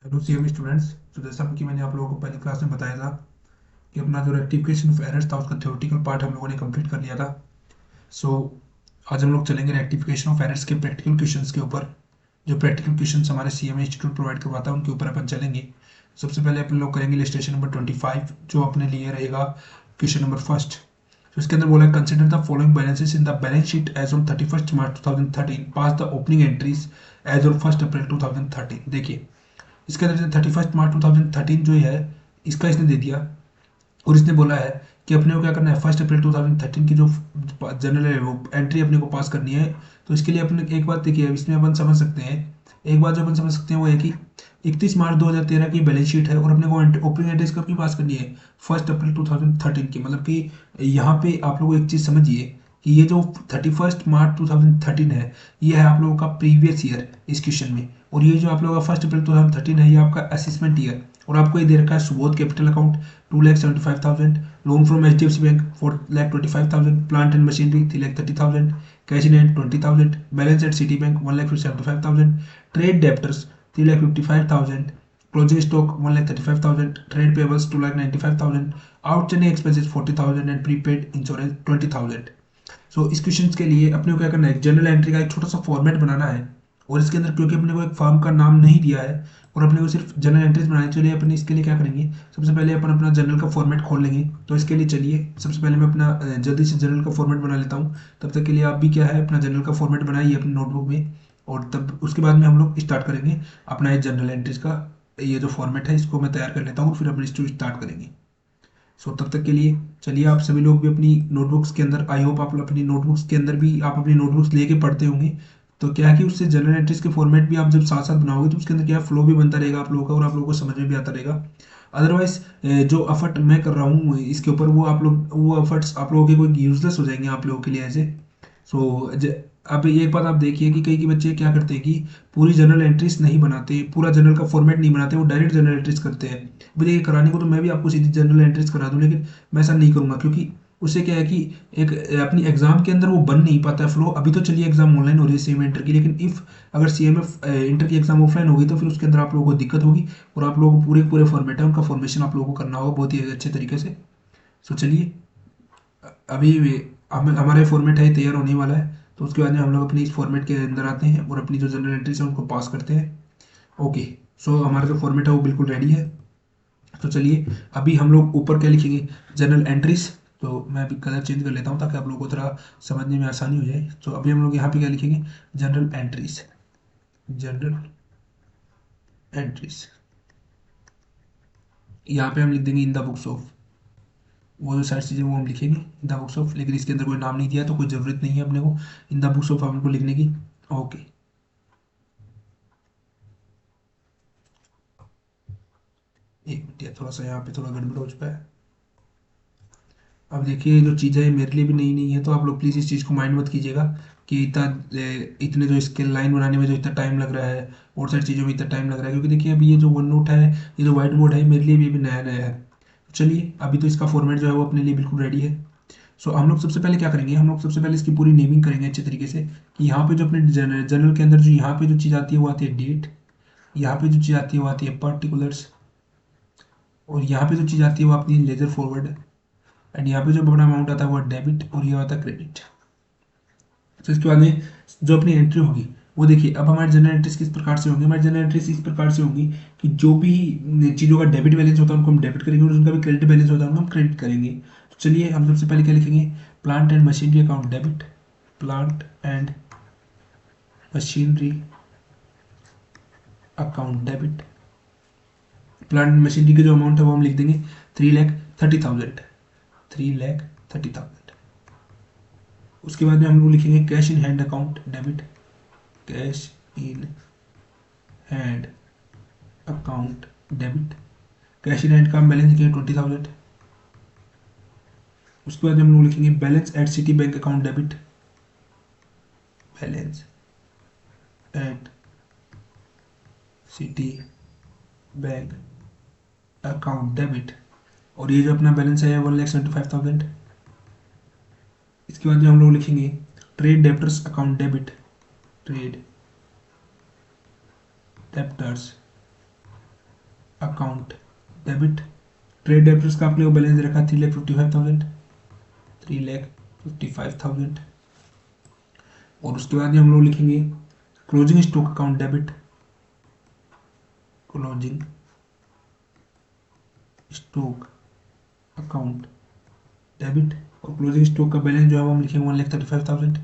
Hello CM students. तो जैसा कि मैंने आप लोगों को पहली क्लास में बताया था कि अपना जो रेक्टिफिकेशन ऑफ एरर्स था उसका थ्योरेटिकल पार्ट हम लोगों ने कंप्लीट कर लिया था। सो आज हम लोग चलेंगे रेक्टिफिकेशन ऑफ एरर्स के प्रैक्टिकल क्वेश्चंस के ऊपर। जो प्रैक्टिकल क्वेश्चंस हमारे सीएम इंस्टीट्यूट प्रोवाइड करवाता है उनके ऊपर अपन चलेंगे। सबसे पहले अपन लोग करेंगे इलस्ट्रेशन नंबर 25 जो अपने लिए रहेगा क्वेश्चन नंबर फर्स्ट। तो इसके अंदर बोला consider the following balances in the balance sheet as on 31 March 2013 pass the opening entries as on 1 April 2013। देखिए इसके अंदर 31 मार्च 2013 जो है इसका इसने दे दिया और इसने बोला है कि अपने को क्या करना है 1 अप्रैल 2013 की जो जनरल है वो एंट्री अपने को पास करनी है। तो इसके लिए अपने एक बात देखिए इसमें अपन समझ सकते हैं। एक बात जो अपन समझ सकते हैं वो है कि 31 मार्च 2013 की बैलेंस शीट है और अपने को ओपनिंग एंट्रीज कब की पास करनी है 1 अप्रैल 2013 की। मतलब कि यहाँ पे आप लोग एक चीज़ समझिए कि ये जो 31 मार्च 2013 है ये है आप लोगों का प्रीवियस ईयर इस क्वेश्चन में। और ये जो आप लोगों का 1 अप्रैल 2013 है ये आपका असेसमेंट ईयर। और आपको ये दे रखा है Subodh capital account 2,75,000, loan from HDFC bank 4,25,000, plant and machinery 3,30,000, cash in hand 20,000, balance at Citi bank 1,75,000, trade debtors 3,55,000, closing stock 1,35,000, trade payables 2,95,000, outstanding expenses 40,000 and prepaid insurance 20,000। So इस क्वेश्चन के लिए अपने को क्या करना है जनरल एंट्री का एक छोटा सा फॉर्मेट बनाना है। और इसके अंदर क्योंकि अपने को एक फर्म का नाम नहीं दिया है और अपने को सिर्फ जनरल एंट्रीज बनानी चलिए अपने इसके लिए क्या करेंगे सबसे पहले अपन अपना जनरल का फॉर्मेट खोल लेंगे। तो इसके लिए चलिए सबसे पहले मैं अपना जल्दी से जनरल का फॉर्मेट बना लेता हूँ। तब तक के लिए आप भी क्या है अपना जनरल का फॉर्मेट बनाइए अपने नोटबुक में। और तब उसके बाद में हम लोग स्टार्ट करेंगे अपना ये जनरल एंट्रीज का ये जो फॉर्मेट है इसको मैं तैयार कर लेता हूँ फिर अपन इसको स्टार्ट करेंगे। सो तब तक के लिए चलिए आप सभी लोग भी अपनी नोटबुक्स के अंदर आई होप आप अपनी नोटबुक्स के अंदर भी आप अपनी नोटबुक्स लेके पढ़ते होंगे। तो क्या है कि उससे जनरल एंट्रीज के फॉर्मेट भी आप जब साथ साथ बनाओगे तो उसके अंदर क्या फ्लो भी बनता रहेगा आप लोगों का और आप लोगों को समझ में भी आता रहेगा। अदरवाइज जो एफर्ट मैं कर रहा हूँ इसके ऊपर वो आप लोग वो एफर्ट्स आप लोगों के कोई यूजलेस हो जाएंगे आप लोगों के लिए ऐसे। सो अब एक बात आप देखिए कि कई बच्चे क्या करते हैं कि पूरी जनरल एंट्रीज नहीं बनाते पूरा जनरल का फॉर्मेट नहीं बनाते वो डायरेक्ट जनरल एंट्रीज करते हैं। मुझे ये कराने को तो मैं भी आपको सीधी जनरल एंट्रीज करा दूं लेकिन मैं ऐसा नहीं करूंगा क्योंकि उससे क्या है कि एक अपनी एग्जाम के अंदर वो बन नहीं पाता है फ्लो। अभी तो चलिए एग्जाम ऑनलाइन हो रही है सीएम इंटर की लेकिन इफ अगर सीएमएफ इंटर की एग्जाम ऑफलाइन होगी तो फिर उसके अंदर आप लोगों को दिक्कत होगी और आप लोगों को पूरे पूरे फॉर्मेट है उनका फॉर्मेशन आप लोगों को करना होगा बहुत ही अच्छे तरीके से। सो चलिए अभी हमारे फॉर्मेट है तैयार होने वाला है। तो उसके बाद में हम लोग अपनी इस फॉर्मेट के अंदर आते हैं और अपनी जो जनरल एंट्रीज है उनको पास करते हैं। ओके। सो हमारा जो फॉर्मेट है वो बिल्कुल रेडी है। तो चलिए अभी हम लोग ऊपर क्या लिखेंगे जनरल एंट्रीज। तो मैं अभी कलर चेंज कर लेता हूँ ताकि आप लोगों को थोड़ा समझने में आसानी हो जाए। तो अभी हम लोग यहाँ पे क्या लिखेंगे जनरल एंट्रीज। जनरल एंट्रीज यहाँ पे हम लिख देंगे इन द बुक्स ऑफ वो जो सारी चीज़ें वो हम लिखेंगे इन द बुक्स ऑफ लेकिन इसके अंदर कोई नाम नहीं दिया तो कोई ज़रूरत नहीं है अपने को इन द बुक्स ऑफ हमको लिखने की। ओके। एक मिनट यार थोड़ा सा यहाँ पे थोड़ा गड़बड़ हो चुका है। अब देखिए जो चीज़ें मेरे लिए भी नई नहीं है तो आप लोग प्लीज़ इस चीज़ को माइंड मत कीजिएगा कि इतने जो इसके लाइन बनाने में जो इतना टाइम लग रहा है और सारी चीज़ों में इतना टाइम लग रहा है क्योंकि देखिए अभी ये जो वन नोट है ये जो व्हाइट बोर्ड है मेरे लिए भी अभी नया नया है। तो चलिए अभी तो इसका फॉर्मेट जो है वो अपने लिए बिल्कुल रेडी है। सो हम लोग सबसे पहले क्या करेंगे हम लोग सबसे पहले इसकी पूरी नेमिंग करेंगे अच्छे तरीके से कि यहाँ पे जो अपने जनरल के अंदर जो यहाँ पे जो चीज़ आती है वो आती है डेट। यहाँ पे जो चीज़ आती है वो आती है पर्टिकुलर्स। और यहाँ पे जो चीज़ आती है वो आती है लेजर फॉरवर्ड। एंड यहाँ पे जो अपना अमाउंट आता है वो डेबिट और ये आता है क्रेडिट। तो इसके बाद में जो अपनी एंट्री होगी वो देखिए अब हमारे जनरल एंट्रीज किस प्रकार से होंगी हमारी जनरल एंट्रीज इस प्रकार से होंगी कि जो भी चीज़ों का डेबिट बैलेंस होता है उनको हम डेबिट करेंगे और उनका भी क्रेडिट बैलेंस होता है उनको हम क्रेडिट करेंगे। तो चलिए हम सबसे पहले क्या लिखेंगे plant and machinery account debit. Plant and machinery account debit. Plant and machinery का जो अमाउंट है वो हम लिख देंगे 3,30,000। 3,30,000। उसके बाद में हम लोग लिखेंगे cash in hand account debit. Cash in hand account debit. Cash in hand का हम बैलेंस लिखेंगे 20,000। उसके बाद हम लोग लिखेंगे balance at Citi bank account debit. Balance at Citi bank account debit. और ये जो अपना बैलेंस है 1,75,000। इसके बाद में हम लोग लिखेंगे trade debtors account debit. Trade debtors account debit. Trade debtors का आपने वो बैलेंस दे रखा 3,55,000, 3,55,000। और उसके बाद हम लोग लिखेंगे closing stock account debit, closing stock account debit. और क्लोजिंग स्टॉक का बैलेंस जो है वो हम लिखेंगे 1,35,000,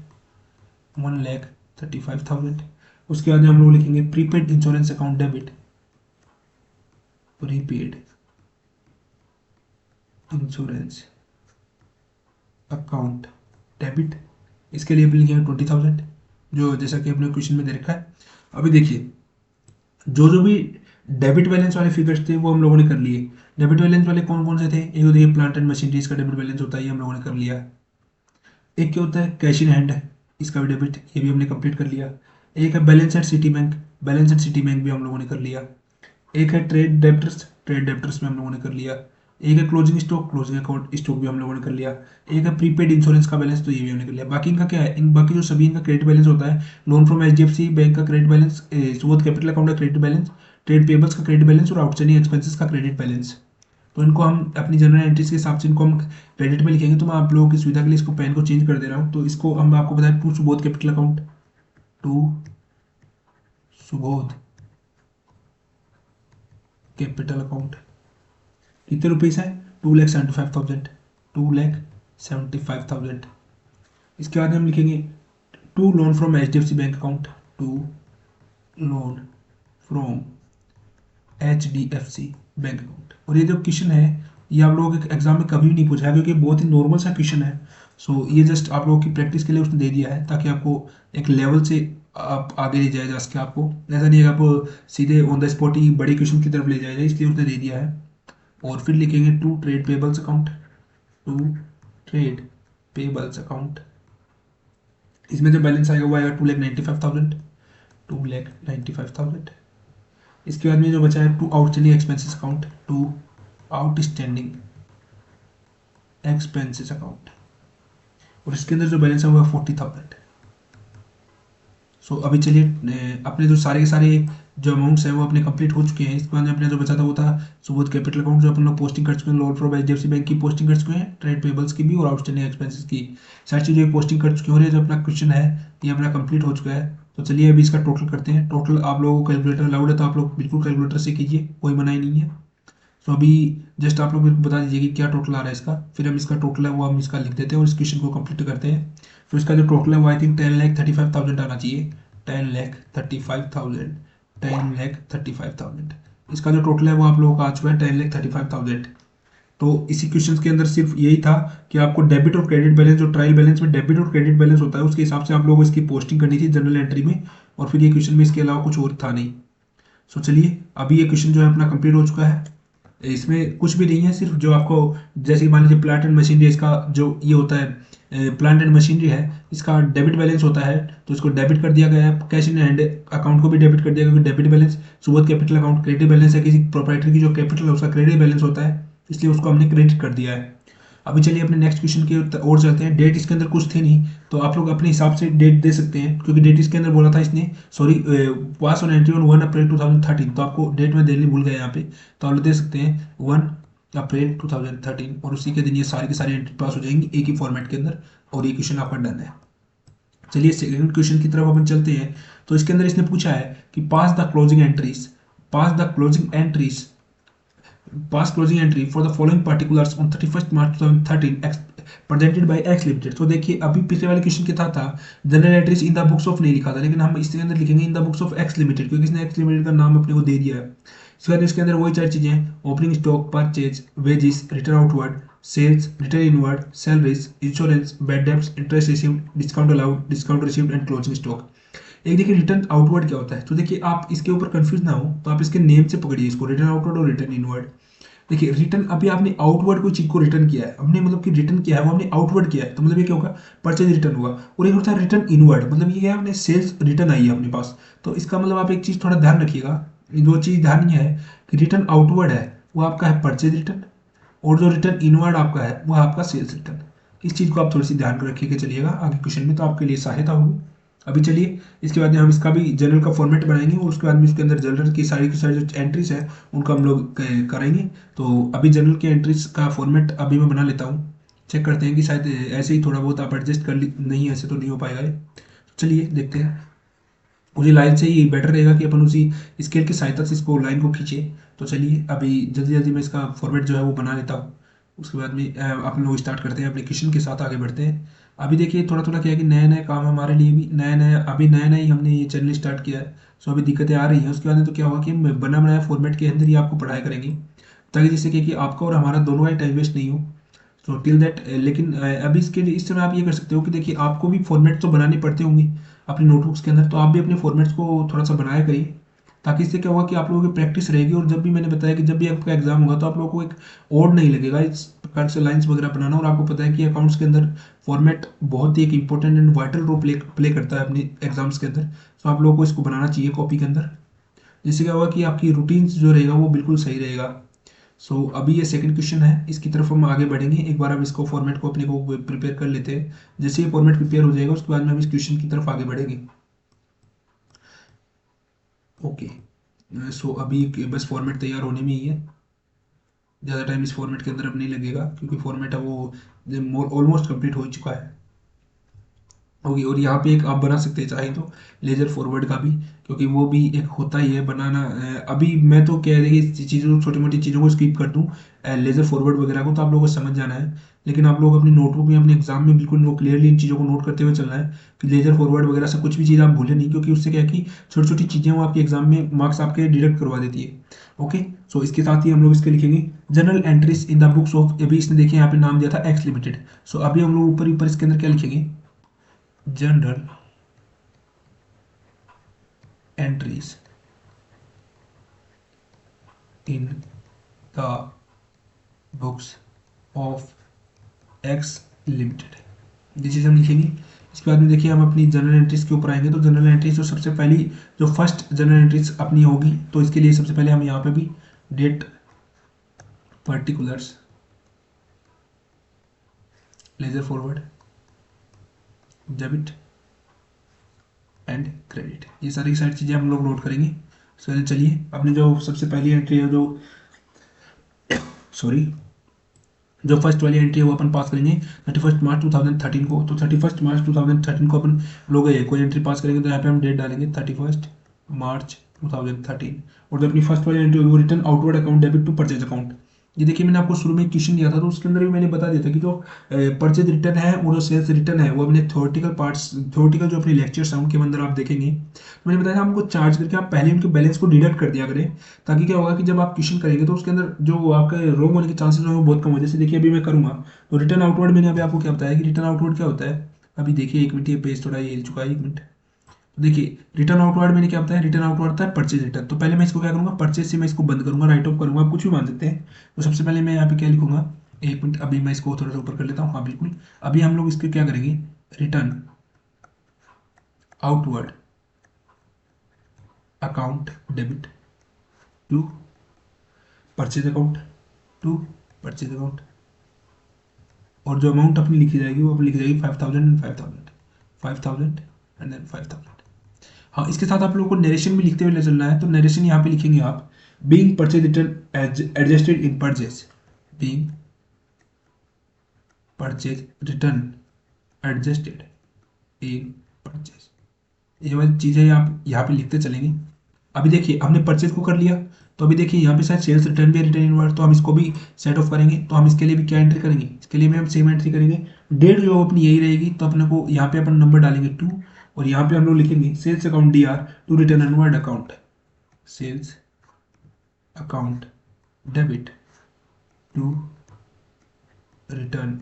1,35,000। उसके बाद हम लोग लिखेंगे prepaid insurance account debit, prepaid insurance account debit. इसके लिए अपने लिखेंगे 20,000, जो जैसा कि अपने क्वेश्चन में दे रखा है। अभी देखिए जो जो भी डेबिट बैलेंस वाले फिगर्स थे वो हम लोगों ने कर लिए। डेबिट बैलेंस वाले कौन कौन से थे? एक तो देखिए प्लांट एंड मशीनरीज का डेबिट बैलेंस होता है, ये हम लोगों ने कर लिया। एक क्या होता है कैश इन हैंड, इसका भी डेबिट, ये भी हमने कंप्लीट कर लिया। एक है balance at Citi bank, balance at Citi bank भी हम लोगों ने कर लिया। एक है ट्रेड डेब्टर्स, ट्रेड डेब्टर्स में हम लोगों ने कर लिया। एक है closing stock, closing account stock भी हम लोगों ने कर लिया। एक है प्रीपेड इंश्योरेंस का बैलेंस, तो ये भी हमने कर लिया। बाकी इनका क्या है, इन बाकी जो सभी इनका क्रेडिट बैलेंस होता है, लोन फ्रॉम एचडीएफसी बैंक का credit balance, Subodh capital account का क्रेडिट बैलेंस, ट्रेड पेबल्स का क्रेडिट बैलेंस और आउटस्टैंडिंग एक्सपेंसेस का क्रेडिट बैलेंस। तो इनको हम अपनी जनरल एंट्रीज के हिसाब से इनको हम क्रेडिट में लिखेंगे। तो मैं आप लोगों की सुविधा के लिए इसको पेन को चेंज कर दे रहा हूँ। तो इसको हम आपको बताएं to Subodh capital account, to Subodh capital account कितने रुपीस है? 2,75,000, 2,75,000। इसके बाद हम लिखेंगे to loan from HDFC bank account, to loan from HDFC bank account. और ये जो क्वेश्चन है ये आप लोगों के एग्जाम में कभी नहीं पूछा है, क्योंकि बहुत ही नॉर्मल सा क्वेश्चन है। सो ये जस्ट आप लोगों की प्रैक्टिस के लिए उसने दे दिया है, ताकि आपको एक लेवल से आप आगे ले जाया जा सके। आपको ऐसा नहीं है कि आपको सीधे ऑन द स्पॉट ही बड़े क्वेश्चन की तरफ ले जाया जाए, इसलिए उसने दे दिया है। और फिर लिखेंगे to trade payables account, to trade payables account. इसमें जो बैलेंस आएगा वो आएगा 2,95,000, 2,95,000। इसके बाद में जो बचा है to outstanding expenses account, to outstanding expenses account. और इसके अंदर जो बैलेंस है वो है 40,000। सो अभी चलिए अपने जो सारे के सारे जो अमाउंट्स हैं वो अपने कंप्लीट हो चुके हैं। इसके बाद में अपने जो बचा था वो था सुबोध कैपिटल अकाउंट, जो अपन लोग पोस्टिंग कर चुके हैं। लोन फ्रॉम एचडीएफसी बैंक की पोस्टिंग कर चुके हैं, ट्रेड पेबल्स की भी और आउटस्टैंडिंग एक्सपेंसेस की सारी चीज़ें पोस्टिंग कर चुके हैं। और ये जो अपना क्वेश्चन है ये अपना कंप्लीट हो चुका है। तो चलिए अभी इसका टोटल करते हैं। टोटल आप लोगों को कैलकुलेटर अलाउड है तो आप लोग बिल्कुल कैलकुलेटर से कीजिए, कोई मनाही नहीं है। तो अभी जस्ट आप लोग मेरे को बता दीजिए कि क्या टोटल आ रहा है इसका, फिर हम इसका टोटल है वो हम इसका लिख देते हैं और इस क्वेश्चन को कंप्लीट करते हैं। फिर इसका जो टोटल है वो आई थिंक 10,35,000 आना चाहिए, 10,35,000, 10,35,000। इसका जो टोटल है वो आप लोगों का आ चुका है 10,35,000। तो इसी क्वेश्चन के अंदर सिर्फ यही था कि आपको डेबिट और क्रेडिट बैलेंस, जो ट्रायल बैलेंस में डेबिट और क्रेडिट बैलेंस होता है उसके हिसाब से आप लोगों को इसकी पोस्टिंग करनी थी जनरल एंट्री में। और फिर ये क्वेश्चन में इसके अलावा कुछ और था नहीं। सो चलिए अभी ये क्वेश्चन जो है अपना कंप्लीट हो चुका है। इसमें कुछ भी नहीं है, सिर्फ जो आपको जैसे मान लीजिए प्लांट एंड मशीनरी, इसका जो ये होता है प्लांट एंड मशीनरी है, इसका डेबिट बैलेंस होता है तो इसको डेबिट कर दिया गया है। कैश इन हैंड अकाउंट को भी डेबिट कर दिया गया, क्योंकि debit balance Subodh capital account credit balance है, किसी प्रोप्राइटर की जो कैपिटल है उसका क्रेडिट बैलेंस होता है, इसलिए उसको हमने क्रेडिट कर दिया है। अभी चलिए अपने नेक्स्ट क्वेश्चन की ओर चलते हैं। डेट इसके अंदर कुछ थी नहीं, तो आप लोग अपने हिसाब से डेट दे सकते हैं, क्योंकि डेट इसके अंदर बोला था इसने, sorry, pass on entry on 1 April 2013, तो आपको डेट में देनी भूल गए यहाँ पे, तो आप लोग दे सकते हैं 1 अप्रैल 2013 और उसी के दिन ये सारी की सारी एंट्री पास हो जाएंगी एक ही फॉर्मेट के अंदर, और ये क्वेश्चन आपका डन है। चलिए सेकंड क्वेश्चन की तरफ अपन चलते हैं। तो इसके अंदर इसने पूछा है कि pass the closing entries, pass the closing entries, pass closing entry for the following particulars on 31 March 2013 presented by X limited. तो देखिए अभी पिछले वाले क्वेश्चन के था journal entries in the books of नहीं लिखा था, लेकिन हम इसके अंदर लिखेंगे in the books of X limited, क्योंकि इसने एक्स लिमिटेड का नाम अपने को दे दिया है। इसके बाद इसके अंदर वही चार चीजें, opening stock, purchase, wages, return outward, sales, return inward, salaries, insurance, bad debts, interest received, discount allowed, discount received and closing stock. एक देखिए रिटर्न आउटवर्ड क्या होता है, तो देखिए आप इसके ऊपर कंफ्यूज ना हो तो आप इसके नेम से पकड़िए इसको, रिटर्न आउटवर्ड और रिटर्न इनवर्ड। देखिए रिटर्न, अभी आपने आउटवर्ड कोई चीज को रिटर्न किया है, हमने मतलब कि रिटर्न किया है वो हमने आउटवर्ड किया है, तो मतलब ये क्या होगा, परचेज रिटर्न हुआ। और एक होता है रिटर्न इनवर्ड, मतलब ये क्या है, हमने सेल्स रिटर्न आई है अपने पास। तो इसका मतलब आप एक चीज थोड़ा ध्यान रखिएगा, दो चीज ध्यान ये है कि रिटर्न आउटवर्ड है वो आपका है परचेज रिटर्न, और जो रिटर्न इनवर्ड आपका है वो आपका सेल्स रिटर्न। इस चीज को आप थोड़ी सी ध्यान रखिएगा चलिएगा आगे क्वेश्चन में, तो आपके लिए सहायता होगी। अभी चलिए इसके बाद में हम इसका भी जर्नल का फॉर्मेट बनाएंगे और उसके बाद में उसके अंदर जर्नल की सारी जो एंट्रीज है उनको हम लोग करेंगे। तो अभी जर्नल की एंट्रीज का फॉर्मेट अभी मैं बना लेता हूँ, चेक करते हैं कि शायद ऐसे ही थोड़ा बहुत आप एडजस्ट कर ली, नहीं ऐसे तो नहीं हो पाएगा ये। चलिए देखते हैं, मुझे लाइन से ही बेटर रहेगा कि अपन उसी स्केल की सहायता से इसको लाइन को खींचे। तो चलिए अभी जल्दी जल्दी मैं इसका फॉर्मेट जो है वो बना लेता हूँ, उसके बाद में अपन लोग स्टार्ट करते हैं एप्लीकेशन के साथ आगे बढ़ते हैं। अभी देखिए थोड़ा थोड़ा क्या है कि नया नया काम हमारे लिए भी नया नया, अभी नया नया ही हमने ये चैनल स्टार्ट किया है। सो अभी दिक्कतें आ रही हैं, उसके बाद में तो क्या होगा कि हम बना बनाया फॉर्मेट के अंदर ही आपको पढ़ाई करेंगे, ताकि जिससे कि आपका और हमारा दोनों का टाइम वेस्ट नहीं हो। तो टिल दैट लेकिन अभी इसके लिए इस समय आप ये कर सकते हो कि देखिए आपको भी फॉर्मेट तो बनाने पड़ते होंगे अपनी नोटबुक्स के अंदर, तो आप भी अपने फॉर्मेट्स को थोड़ा सा बनाया करिए, ताकि इससे क्या होगा कि आप लोगों की प्रैक्टिस रहेगी और जब भी मैंने बताया कि जब भी आपका एग्जाम होगा तो आप लोगों को एक ओड नहीं लगेगा इस प्रकार से लाइंस वगैरह बनाना। और आपको पता है कि अकाउंट्स के अंदर फॉर्मेट बहुत ही एक important and vital role play करता है अपनी एग्जाम्स के अंदर। तो आप लोगों को इसको बनाना चाहिए कॉपी के अंदर, जिससे क्या होगा कि आपकी रूटीन्स जो रहेगा वो बिल्कुल सही रहेगा। सो अभी ये सेकंड क्वेश्चन है, इसकी तरफ हम आगे बढ़ेंगे। एक बार हम इसको फॉर्मेट को अपने को प्रिपेयर कर लेते हैं, जैसे ये फॉर्मेट प्रिपेयर हो जाएगा उसके बाद में हम इस क्वेश्चन की तरफ आगे बढ़ेंगे। ओके, सो अभी बस फॉर्मेट तैयार होने में ही है, ज़्यादा टाइम इस फॉर्मेट के अंदर अब नहीं लगेगा क्योंकि फॉर्मेट है वो ऑलमोस्ट कंप्लीट हो चुका है। होगी, और यहाँ पे एक आप बना सकते हैं चाहे तो लेजर फॉरवर्ड का भी, क्योंकि वो भी एक होता ही है बनाना। अभी मैं तो कह रही चीज़ों छोटी मोटी चीज़ों को स्किप कर दूँ, लेजर फॉरवर्ड वगैरह को तो आप लोगों को समझ जाना है, लेकिन आप लोग अपनी नोटबुक में अपने एग्जाम में बिल्कुल वो क्लियरली इन चीज़ों को नोट करते हुए चलना है कि लेजर फॉरवर्ड वगैरह से कुछ भी चीज़ आप भूलें नहीं, क्योंकि उससे क्या है कि छोटी छोटी चीज़ें वो आपके एग्जाम में मार्क्स आपके डिडक्ट करवा देती है। ओके, सो इसके साथ ही हम लोग इसके लिखेंगे general entries in the books of, अभी इसने देखिए यहाँ पे नाम दिया था एक्स लिमिटेड। सो अभी हम लोग ऊपर ऊपर इसके अंदर क्या लिखेंगे, general entries in the books of X limited, ये चीज़ हम लिखेंगे। इसके बाद में देखिए हम अपनी जनरल एंट्रीज के ऊपर आएंगे, तो जनरल एंट्रीज जो सबसे पहली जो फर्स्ट जनरल एंट्रीज अपनी होगी, तो इसके लिए सबसे पहले हम यहाँ पे भी date particulars ledger forward debit and credit, ये सारी चीज़ें हम लोग नोट करेंगे। तो चलिए अपनी जो सबसे पहली एंट्री है, जो सॉरी जो फर्स्ट वाली एंट्री है वो अपन पास करेंगे 31 मार्च 2013 को। तो 31 मार्च 2013 को अपन लोग कोई एंट्री पास करेंगे, तो यहाँ पे हम डेट डालेंगे 31 मार्च 2013। और जो अपनी फर्स्ट वाली एंट्री होगी वो return outward account debit to purchase account. ये देखिए मैंने आपको शुरू में एक क्वेश्चन दिया था, तो उसके अंदर भी मैंने बता दिया था कि जो परचेज रिटर्न है और जो सेल्स रिटर्न है वो अपने थ्योरेटिकल पार्ट्स, थ्योरेटिकल जो अपने लेक्चर्स हैं उनके अंदर आप देखेंगे। तो मैंने बताया था हमको चार्ज करके आप पहले उनके बैलेंस को डिडक्ट कर दिया करें, ताकि क्या होगा कि जब आप क्वेश्चन करेंगे तो उसके अंदर जो आपके रॉन्ग होने के चांसेस हैं वो बहुत कम हो। जैसे देखिए अभी मैं करूँगा तो रिटर्न आउटवर्ड, मैंने अभी आपको क्या बताया कि रिटर्न आउटवर्ड क्या होता है। अभी देखिए एक मिनट, ये पेज थोड़ा हिल चुका है, एक मिनट। देखिए रिटर्न आउटवर्ड मैंने क्या बताया, रिटर्न आउटवर्ड था परचेज रिटर्न। तो पहले मैं इसको क्या करूंगा, परचेज से मैं इसको बंद करूंगा, राइट ऑफ करूंगा, आप कुछ भी मान सकते हैं। तो सबसे पहले मैं यहाँ पे क्या लिखूंगा, एक मिनट अभी मैं इसको थोड़ा सा ऊपर कर लेता हूँ, हाँ बिल्कुल। अभी हम लोग इसके क्या करेंगे, return outward account debit to purchase account, to purchase account, और जो अमाउंट अपनी लिखी जाएगी वो अपनी लिखी जाएगी 5000 एंड 5000, 5000 एंड देन 5000। हाँ, इसके साथ आप लोगों को नरेशन भी लिखते हुए ले चलना है, तो नरेशन यहाँ पे लिखेंगे आप being purchase return adjusted in purchase, being purchase return adjusted in purchase, ये वाली चीज़ें आप यहाँ पे लिखते चलेंगे। अभी देखिए हमने परचेज को कर लिया, तो अभी देखिए यहाँ पे शायद सेल्स रिटर्न भी रिटर्न इनवर्ड, तो हम इसको भी सेट ऑफ करेंगे। तो हम इसके लिए भी क्या एंट्री करेंगे, इसके लिए भी हम सेम एंट्री करेंगे, डेट जो अपनी यही रहेगी। तो अपने को यहाँ पे अपन नंबर डालेंगे 2, और यहाँ पे हम लोग लिखेंगे sales account DR to return inward account, sales account debit to return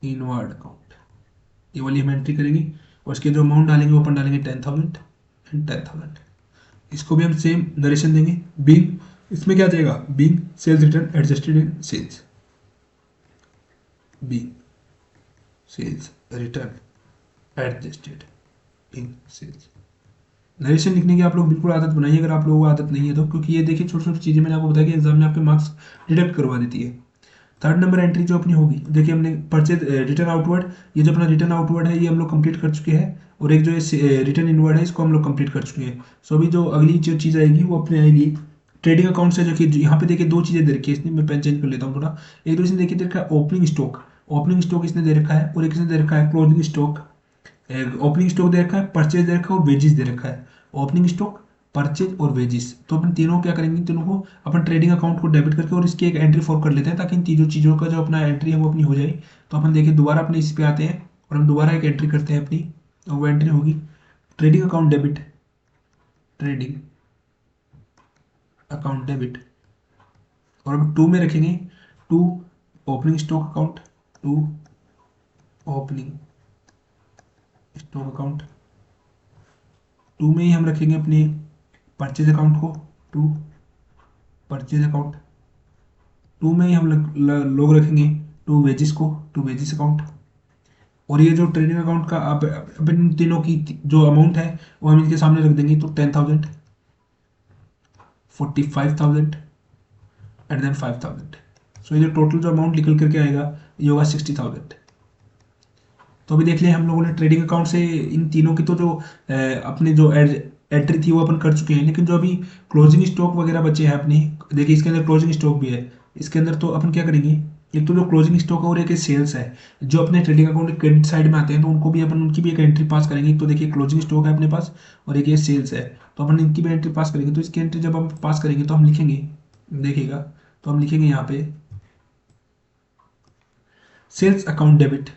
inward account, ये वाली हम एंट्री करेंगे। और इसके जो अमाउंट डालेंगे वो अपन डालेंगे 10,000 एंड 10,000। इसको भी हम सेम नरेशन देंगे, बीइंग, इसमें क्या देगा, being sales return adjusted in sales, being sales return adjusted in sales. Narration लिखने की आप लोग बिल्कुल आदत बनाइए अगर आप लोगों को आदत नहीं है तो, क्योंकि ये देखिए छोटी छोटी चीज़ें मैंने आपको बताया कि एग्जाम में आपके मार्क्स डिडक्ट करवा देती है। थर्ड नंबर एंट्री जो अपनी होगी, देखिए हमने परचेज रिटर्न आउटवर्ड, ये जो अपना रिटर्न आउटवर्ड है ये हम लोग कंप्लीट कर चुके हैं, और एक जो है रिटर्न इनवर्ड है इसको हम लोग कंप्लीट कर चुके हैं। सो अभी जो अगली जो चीज़ आएगी वो अपने आएगी ट्रेडिंग अकाउंट से, जो कि यहाँ पे देखिए दो चीज़ें दे रखी है इसने, मैं पेन चेंज कर लेता हूँ थोड़ा। एक तो इसने देखिए दे रखा है ओपनिंग स्टॉक, ओपनिंग स्टॉक इसने दे रखा है, और एक इसने दे रखा है क्लोजिंग स्टॉक। ओपनिंग स्टॉक दे रखा है, परचेज दे रखा है, और वेजेस दे रखा है। ओपनिंग स्टॉक, परचेज और वेजेस, तो अपन तीनों क्या करेंगे, तीनों को अपन ट्रेडिंग अकाउंट को डेबिट करके और इसकी एक एंट्री फॉर कर लेते हैं, ताकि इन तीनों चीज़ों का जो अपना एंट्री है वो अपनी हो जाए। तो अपन देखिए दोबारा अपने इस पे आते हैं और हम दोबारा एक एंट्री करते हैं अपनी, और वो एंट्री होगी trading account debit, trading account debit, और अब टू में रखेंगे to opening stock account, to opening stock account. To में ही हम रखेंगे अपने परचेज अकाउंट को, टू परचेज अकाउंट। टू में ही हम लोग रखेंगे टू वेजिस को, टू वेजिस अकाउंट। और ये जो ट्रेडिंग अकाउंट का अब इन तीनों की जो अमाउंट है वो हम इनके सामने रख देंगे, तो 10,000, 45,000 एंड देन 5,000। सो ये जो टोटल जो अमाउंट निकल करके आएगा ये होगा 60,000। तो अभी देख लिया हम लोगों ने ट्रेडिंग अकाउंट से इन तीनों की तो जो अपने जो एंट्री थी वो अपन कर चुके हैं, लेकिन जो अभी क्लोजिंग स्टॉक वगैरह बचे हैं अपने, देखिए इसके अंदर क्लोजिंग स्टॉक भी है। इसके अंदर तो अपन क्या करेंगे, एक तो जो क्लोजिंग स्टॉक है और एक सेल्स है, जो अपने ट्रेडिंग अकाउंट के क्रेडिट साइड में आते हैं, तो उनको भी अपन उनकी भी एक एंट्री पास करेंगे। तो देखिए क्लोजिंग स्टॉक है अपने पास और एक ये सेल्स है, तो अपन इनकी भी एंट्री पास करेंगे। तो इसकी एंट्री जब हम पास करेंगे तो हम लिखेंगे, देखिएगा, तो हम लिखेंगे यहाँ पे sales account debit,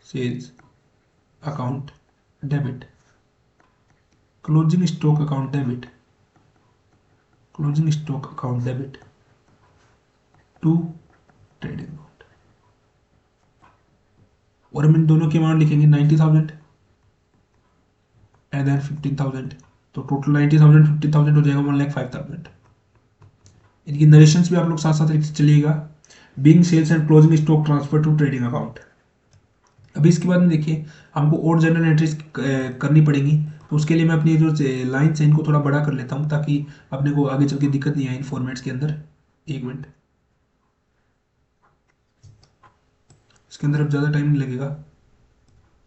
sales account debit, closing stock account debit, closing stock account debit to trading account. और हम इन दोनों की अमाउंट लिखेंगे 90,000 एंड देन 15,000। तो टोटल 90,000 15,000 हो जाएगा 1,05,000। इनकी नरेशंस भी आप लोग साथ साथ लिखते चलिएगा। Being sales and closing stock transfer to trading account. अभी इसके बाद में देखिए हमको और जनरल एंट्रीज करनी पड़ेंगी, तो उसके लिए मैं अपनी जो लाइन्स हैं इनको थोड़ा बड़ा कर लेता हूँ, ताकि अपने को आगे चल के दिक्कत नहीं आए इन फॉर्मेट्स के अंदर। एक मिनट, इसके अंदर अब ज़्यादा टाइम नहीं लगेगा।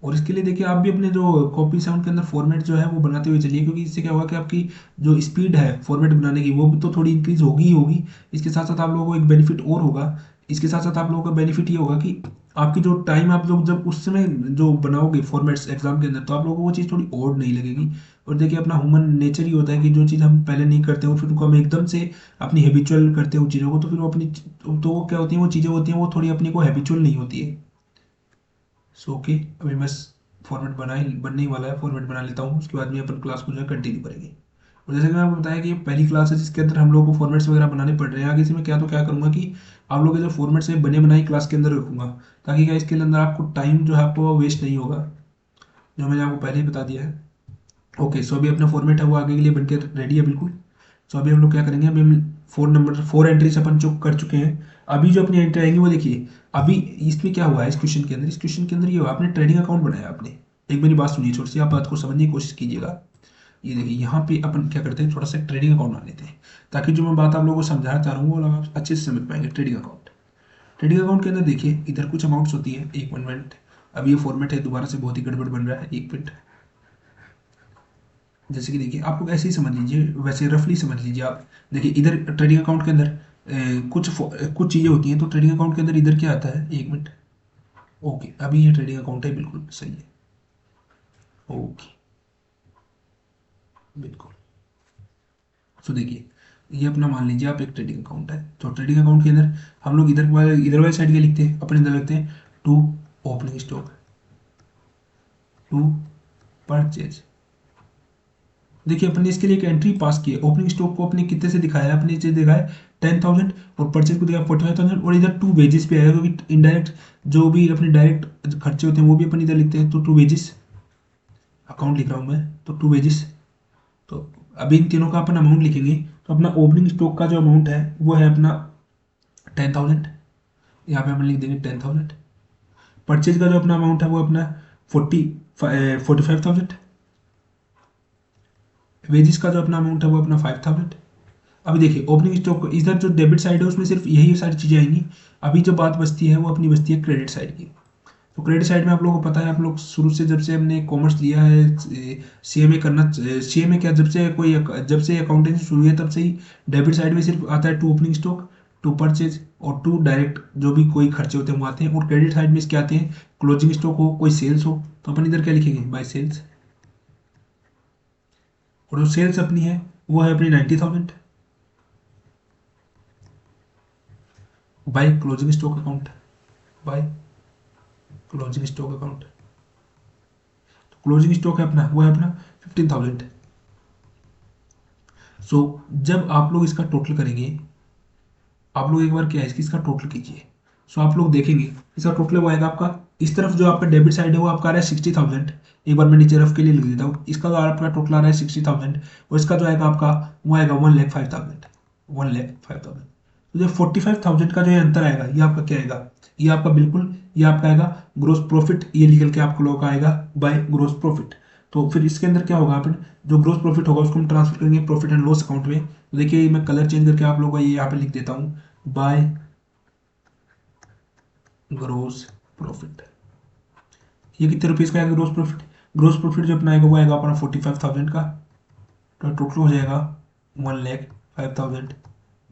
और इसके लिए देखिए आप भी अपने जो कॉपी साउंड के अंदर फॉर्मेट जो है वो बनाते हुए चलिए, क्योंकि इससे क्या होगा कि आपकी जो स्पीड है फॉर्मेट बनाने की वो भी तो थोड़ी इंक्रीज होगी ही होगी। इसके साथ साथ आप लोगों को एक बेनिफिट और होगा, इसके साथ साथ आप लोगों का बेनिफिट ये होगा कि आपकी जो टाइम आप लोग जब उस समय जो बनाओगे फॉर्मेट्स एग्जाम के अंदर, तो आप लोगों को वो चीज़ थोड़ी और नहीं लगेगी। और देखिए अपना ह्यूमन नेचर ही होता है कि जो चीज़ हम पहले नहीं करते हैं फिर उनको हम एकदम से अपनी हैबिचुअल करते हैं उन चीज़ों को, तो फिर वो अपनी, तो वो क्या होती है, वो चीज़ें होती हैं वो थोड़ी अपनी को हैबिचुअल नहीं होती है। सो ओके, अभी बस फॉर्मेट बनने ही वाला है, फॉर्मेट बना लेता हूँ, उसके बाद में अपन क्लास को जो है कंटिन्यू करेंगे। और जैसे कि मैंने आपको बताया कि ये पहली क्लास है जिसके अंदर हम लोग को फॉर्मेट्स वगैरह बनाने पड़ रहे हैं। आगे से मैं क्या तो क्या करूँगा कि आप लोग के जो फॉर्मेट्स है बने बनाई क्लास के अंदर रखूँगा, ताकि क्या इसके अंदर आपको टाइम जो है आपको वेस्ट नहीं होगा, जो मैंने आपको पहले ही बता दिया है। ओके, सो अभी अपना फॉर्मेट है वो आगे के लिए बनकर रेडी है बिल्कुल। सो अभी हम लोग क्या करेंगे, अभी हम फोर एंट्रीज अपन जो कर चुके हैं। अभी जो अपनी एंट्री आएंगी वो देखिए, अभी इसमें क्या हुआ है, इस क्वेश्चन के अंदर, इस क्वेश्चन के अंदर ये हुआ आपने ट्रेडिंग अकाउंट बनाया आपने। एक मेरी बात सुनिए, छोटी सी आप बात को समझने की कोशिश कीजिएगा। ये देखिए यहाँ पे अपन क्या करते हैं, थोड़ा सा ट्रेडिंग अकाउंट बना लेते हैं, ताकि जो मैं बात आप लोगों को समझाना चाह रहा हूँ वो आप अच्छे से समझ पाएंगे। ट्रेडिंग अकाउंट, ट्रेडिंग अकाउंट के अंदर देखिए इधर कुछ अमाउंट्स होती है। एक मिनट, अब ये फॉर्मेट है दोबारा से बहुत ही गड़बड़ बन रहा है, एक मिनट। जैसे कि देखिए आप लोग ऐसे ही समझ लीजिए, वैसे रफली समझ लीजिए आप। देखिए इधर ट्रेडिंग अकाउंट के अंदर कुछ चीज़ें होती हैं, तो ट्रेडिंग अकाउंट के अंदर इधर क्या आता है, एक मिनट। ओके, अभी ये ट्रेडिंग अकाउंट है, बिल्कुल सही है। ओके, बिल्कुल। सो देखिए ये अपना मान लीजिए आप एक ट्रेडिंग अकाउंट है, तो ट्रेडिंग अकाउंट के अंदर हम लोग इधर वाले साइड के लिखते हैं, अपन इधर लिखते हैं to opening stock, to purchase. देखिए अपने इसके लिए एक एंट्री पास की है। ओपनिंग स्टॉक को अपने कितने से दिखाया है, अपने नीचे दिखाया है 10,000, और परचेज को दिखाया 45,000, और इधर टू वेजेस पे आएगा, क्योंकि इनडायरेक्ट जो भी अपने डायरेक्ट खर्चे होते हैं वो भी अपन इधर लिखते हैं। तो टू वेजेस अकाउंट लिख रहा हूँ मैं, तो टू वेजेस। तो अभी इन तीनों का अपन अमाउंट लिखेंगे, तो अपना ओपनिंग स्टॉक का जो अमाउंट है वो है अपना 10,000, यहाँ पे अपन लिख देंगे 10,000। परचेज का जो अपना अमाउंट है वो अपना 45,000। वेजेस का जो अपना अमाउंट है वो अपना 5,000। अभी देखिए ओपनिंग स्टॉक इधर जो डेबिट साइड है उसमें सिर्फ यही सारी चीज़ें आएंगी। अभी जो बात बचती है वो अपनी बचती है क्रेडिट साइड की। तो क्रेडिट साइड में आप लोगों को पता है, आप लोग शुरू से जब से हमने कॉमर्स लिया है, सीएमए करना, सीएमए क्या, जब से अकाउंटेंसी शुरू है तब से ही डेबिट साइड में सिर्फ आता है to opening stock, to purchase और टू डायरेक्ट जो भी कोई खर्चे होते हैं वो आते हैं। और क्रेडिट साइड में इसके आते हैं क्लोजिंग स्टॉक हो, कोई सेल्स हो, तो अपन इधर क्या लिखेंगे, बाय सेल्स। और जो सेल्स अपनी है वो है अपनी 90,000 by closing stock account, by closing stock account. तो क्लोजिंग स्टॉक है अपना, वो है अपना 15,000। सो जब आप लोग इसका टोटल करेंगे, आप लोग एक बार क्या है इसका टोटल कीजिए। सो आप लोग देखेंगे इसका टोटल वो आएगा आपका, इस तरफ जो आपका डेबिट साइड है वो आपका आ रहा है 60,000। एक बार मैं नीचे रफ के लिए लिख देता हूँ, इसका जो आपका टोटल आ रहा है 60,000, और इसका जो आएगा आपका वो आएगा 1,05,000, 1,05,000। तो जो 45,000 का जो ये अंतर आएगा ये आपका क्या आएगा, ये आपका बिल्कुल ये आपका आएगा ग्रोस प्रॉफिट, ये निकल के आप लोगों का आएगा बाय ग्रोस प्रॉफिट। तो फिर इसके अंदर क्या होगा, अपन जो ग्रोस प्रॉफिट होगा उसको हम ट्रांसफर करेंगे प्रॉफिट एंड लॉस अकाउंट में। तो देखिए मैं कलर चेंज करके आप लोगों को ये यहाँ पे लिख देता हूँ, बाय ग्रोस प्रॉफिट। ये कितने रुपीज़ का आएगा ग्रोस प्रॉफिट, ग्रोस प्रॉफिट जो अपना आएगा वो आएगा अपना 45,000 का। तो टोटल हो जाएगा 1,05,000,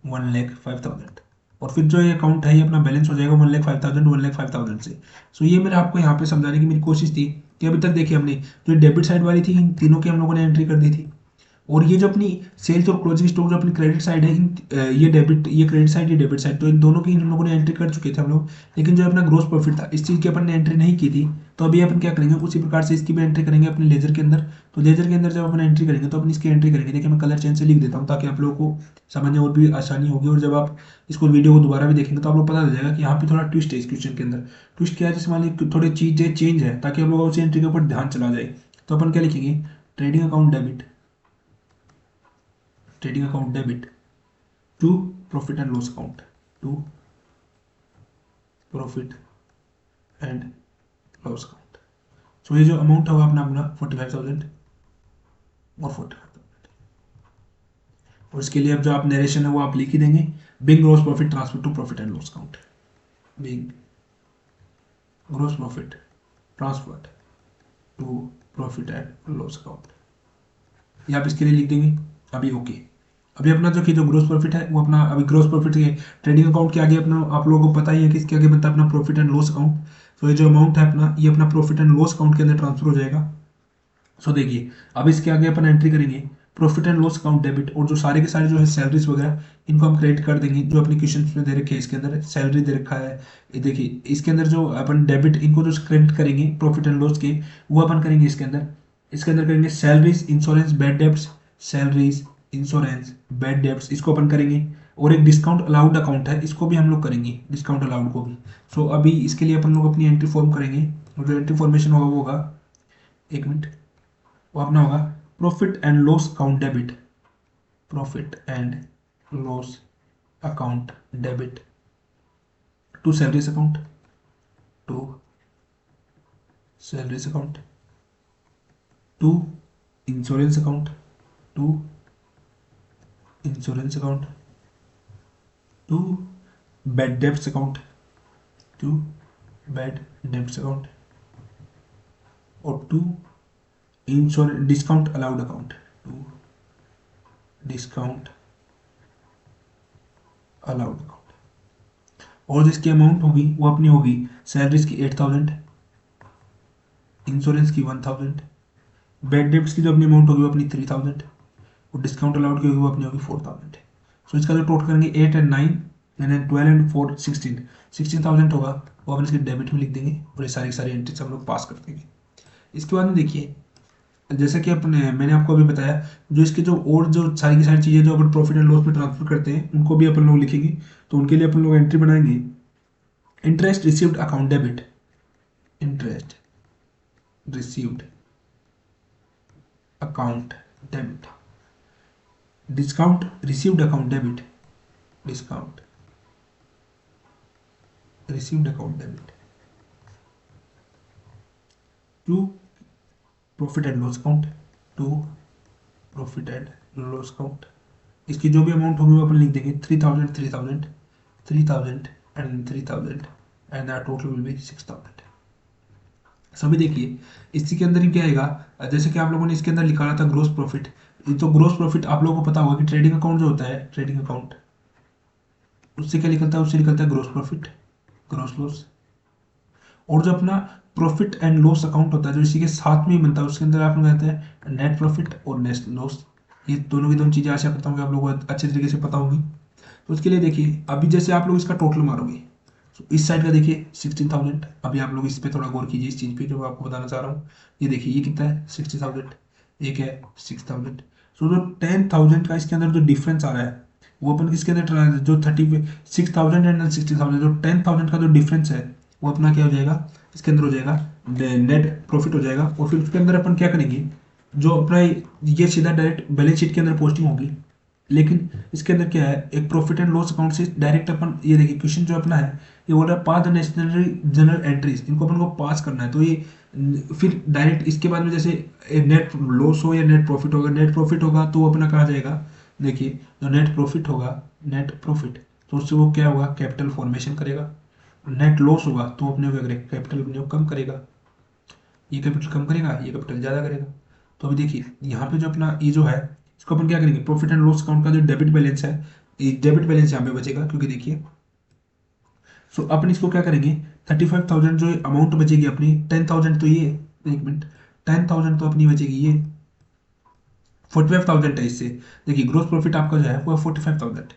1,05,000। और फिर जो ये अकाउंट है ये अपना बैलेंस हो जाएगा 1,05,000, 1,05,000 से। सो ये मेरा आपको यहाँ पे समझाने की मेरी कोशिश थी कि अभी तक देखिए हमने जो डेबिट साइड वाली थी इन तीनों की हम लोगों ने एंट्री कर दी थी। और ये जो अपनी सेल्स और क्लोजिंग स्टॉक जो अपनी क्रेडिट साइड है, ये डेबिट, ये क्रेडिट साइड, ये डेबिट साइड, तो इन दोनों की इन लोगों ने एंट्री कर चुके थे हम लोग। लेकिन जो अपना ग्रोस प्रॉफिट था इस चीज़ की अपन ने एंट्री नहीं की थी। तो अभी अपन क्या करेंगे, उसी प्रकार से इसकी भी एंट्री करेंगे अपने लेजर के अंदर। तो लेजर के अंदर जब अपन एंट्री करेंगे तो अपन इसकी एंट्री करेंगे। देखिए मैं कलर चेंज से लिख देता हूँ ताकि आप लोगों को समझने और भी आसानी होगी। और जब आप इसको वीडियो को दोबारा भी देखेंगे तो आप लोग पता चल जाएगा कि यहाँ पे थोड़ा ट्विस्ट है इस क्वेश्चन के अंदर। ट्विस्ट क्या है, जैसे मान लीजिए थोड़ी चीज़ें चेंज है ताकि हम लोग उसी एंट्री के ऊपर ध्यान चला जाए। तो अपन क्या लिखेंगे, trading account debit, trading account debit to profit and loss account, to profit and loss account. So ये जो अमाउंट होगा अपना अपना 45,000 और 45,000। और इसके लिए अब जो आप नरेशन है वो आप लिख ही देंगे, being gross profit transfer to profit and loss account, being gross profit transfer to profit and loss account, ये आप इसके लिए लिख देंगे। अभी ओके, अभी अपना जो ग्रोस प्रॉफिट है वो अपना, अभी ग्रोस प्रॉफिट के ट्रेडिंग अकाउंट के आगे अपना आप लोगों को पता ही है कि इसके आगे बनता है अपना प्रॉफिट एंड लॉस अकाउंट। तो ये जो अमाउंट है अपना ये अपना प्रॉफिट एंड लॉस अकाउंट के अंदर ट्रांसफर हो जाएगा। सो देखिए अब इसके आगे अपन एंट्री करेंगे profit and loss account debit, और जो सारे के सारे जो है सैलरीज वगैरह इनको हम क्रेडिट कर देंगे। जो अपने क्वेश्चन में दे रखे हैं इसके अंदर सैलरी दे रखा है, ये देखिए इसके अंदर जो अपन डेबिट इनको जो क्रेडिट करेंगे प्रॉफिट एंड लॉस के, वो अपन करेंगे इसके अंदर करेंगे salaries, insurance, bad debts, salaries, insurance, bad debts इसको अपन करेंगे। और एक डिस्काउंट अलाउड अकाउंट है इसको भी हम लोग करेंगे, डिस्काउंट अलाउड को भी। सो अभी इसके लिए अपन लोग अपनी एंट्री फॉर्म करेंगे, और जो एंट्री फॉर्मेशन होगा वो होगा, एक मिनट, वो अपना होगा profit and loss account debit, profit and loss account debit to salaries account, to salaries account, to insurance account, to insurance account, to bad debts account, to bad debts account, और to insurance discount allowed account, to discount allowed account. और जिसकी amount होगी वो अपनी होगी salaries की 8,000, insurance की 1,000, bad debts की जो अपनी अमाउंट होगी वो अपनी 3,000, और डिस्काउंट अलाउड की होगी वो अपनी होगी 4,000। सो इसका जो टोटल करेंगे 8 एंड 9 एंड 12 एंड 4 16,000 होगा, वो अपन इसके डेबिट में लिख देंगे। और ये सारी सारी एंट्रीज हम लोग पास कर देंगे। इसके बाद में देखिए जैसे कि अपने मैंने आपको अभी बताया, जो इसके जो और जो सारी की सारी चीज़ें जो अपन प्रॉफिट एंड लॉस में ट्रांसफर करते हैं उनको भी अपन लोग लिखेंगे। तो उनके लिए अपन लोग एंट्री बनाएंगे, interest received account debit, interest received account debit, discount received account debit, discount received account debit to profit and loss account, to profit and loss account, इसकी जो भी अमाउंट होगी वो अपन लिख देंगे 3000 3000 3000 and 3000 and the total will be 6000। सभी देखिए इसी के अंदर ही क्या आएगा, जैसे कि आप लोगों ने इसके अंदर निकाला था ग्रोस प्रॉफिट। ये तो ग्रोस प्रॉफिट आप लोगों को पता होगा कि ट्रेडिंग अकाउंट जो होता है, ट्रेडिंग अकाउंट उससे क्या निकलता है, उससे निकलता है ग्रोस प्रॉफिट, ग्रोस लॉस। और जो अपना प्रॉफिट एंड लॉस अकाउंट होता है जो इसी के साथ में ही बनता है, उसके अंदर आप लोग कहते हैं नेट प्रॉफिट और नेट लॉस। ये दोनों की दोनों चीज़ें आशा करता हूँ कि आप लोगों को अच्छे तरीके से पता होगी। तो उसके लिए देखिए अभी जैसे आप लोग इसका टोटल मारोगे, तो इस साइड का देखिए 16,000। अभी आप लोग इस पे थोड़ा गौर कीजिए, इस चीज़ पे जो मैं आपको बताना चाह रहा हूँ। ये देखिए ये कितना है 60,000, एक है 6,000। सो जो 10,000 का इसके अंदर जो डिफरेंस आ रहा है वो अपन किसके अंदर जो 36,000 एंड 60,000, जो 10,000 का जो डिफरेंस है वो अपना क्या हो जाएगा, इसके अंदर हो जाएगा नेट प्रॉफिट हो जाएगा। और फिर उसके अंदर अपन क्या करेंगे, जो अपना ये सीधा डायरेक्ट बैलेंस शीट के अंदर पोस्टिंग होगी। लेकिन इसके अंदर क्या है, एक प्रॉफिट एंड लॉस अकाउंट से डायरेक्ट अपन ये देखिए क्वेश्चन जो अपना है ये बोल रहा है पास द नेशनल जनरल एंट्रीज, इनको अपन को पास करना है। तो ये फिर डायरेक्ट इसके बाद में जैसे नेट लॉस हो या नेट प्रॉफिट होगा, नेट प्रॉफिट होगा तो वो अपना कहा जाएगा, देखिए जो नेट प्रॉफिट होगा, नेट प्रॉफिट तो उससे वो क्या होगा, कैपिटल फॉर्मेशन करेगा। नेट लॉस होगा तो अपने क्या करेगा, कैपिटल अपने कम करेगा। ये कैपिटल कम करेगा, ये कैपिटल ज़्यादा करेगा। तो अभी देखिए यहाँ पे जो अपना ये जो है इसको अपन क्या करेंगे, प्रॉफिट एंड लॉस अकाउंट का जो डेबिट बैलेंस है, ये डेबिट बैलेंस यहाँ पे बचेगा। क्योंकि देखिए सो अपन इसको क्या करेंगे, 35,000 जो अमाउंट बचेगी अपनी, 10,000 तो ये, एक मिनट, 10,000 तो अपनी बचेगी ये, 45,000 है इससे। देखिए ग्रोस प्रॉफिट आपका जो है वो है 45,000,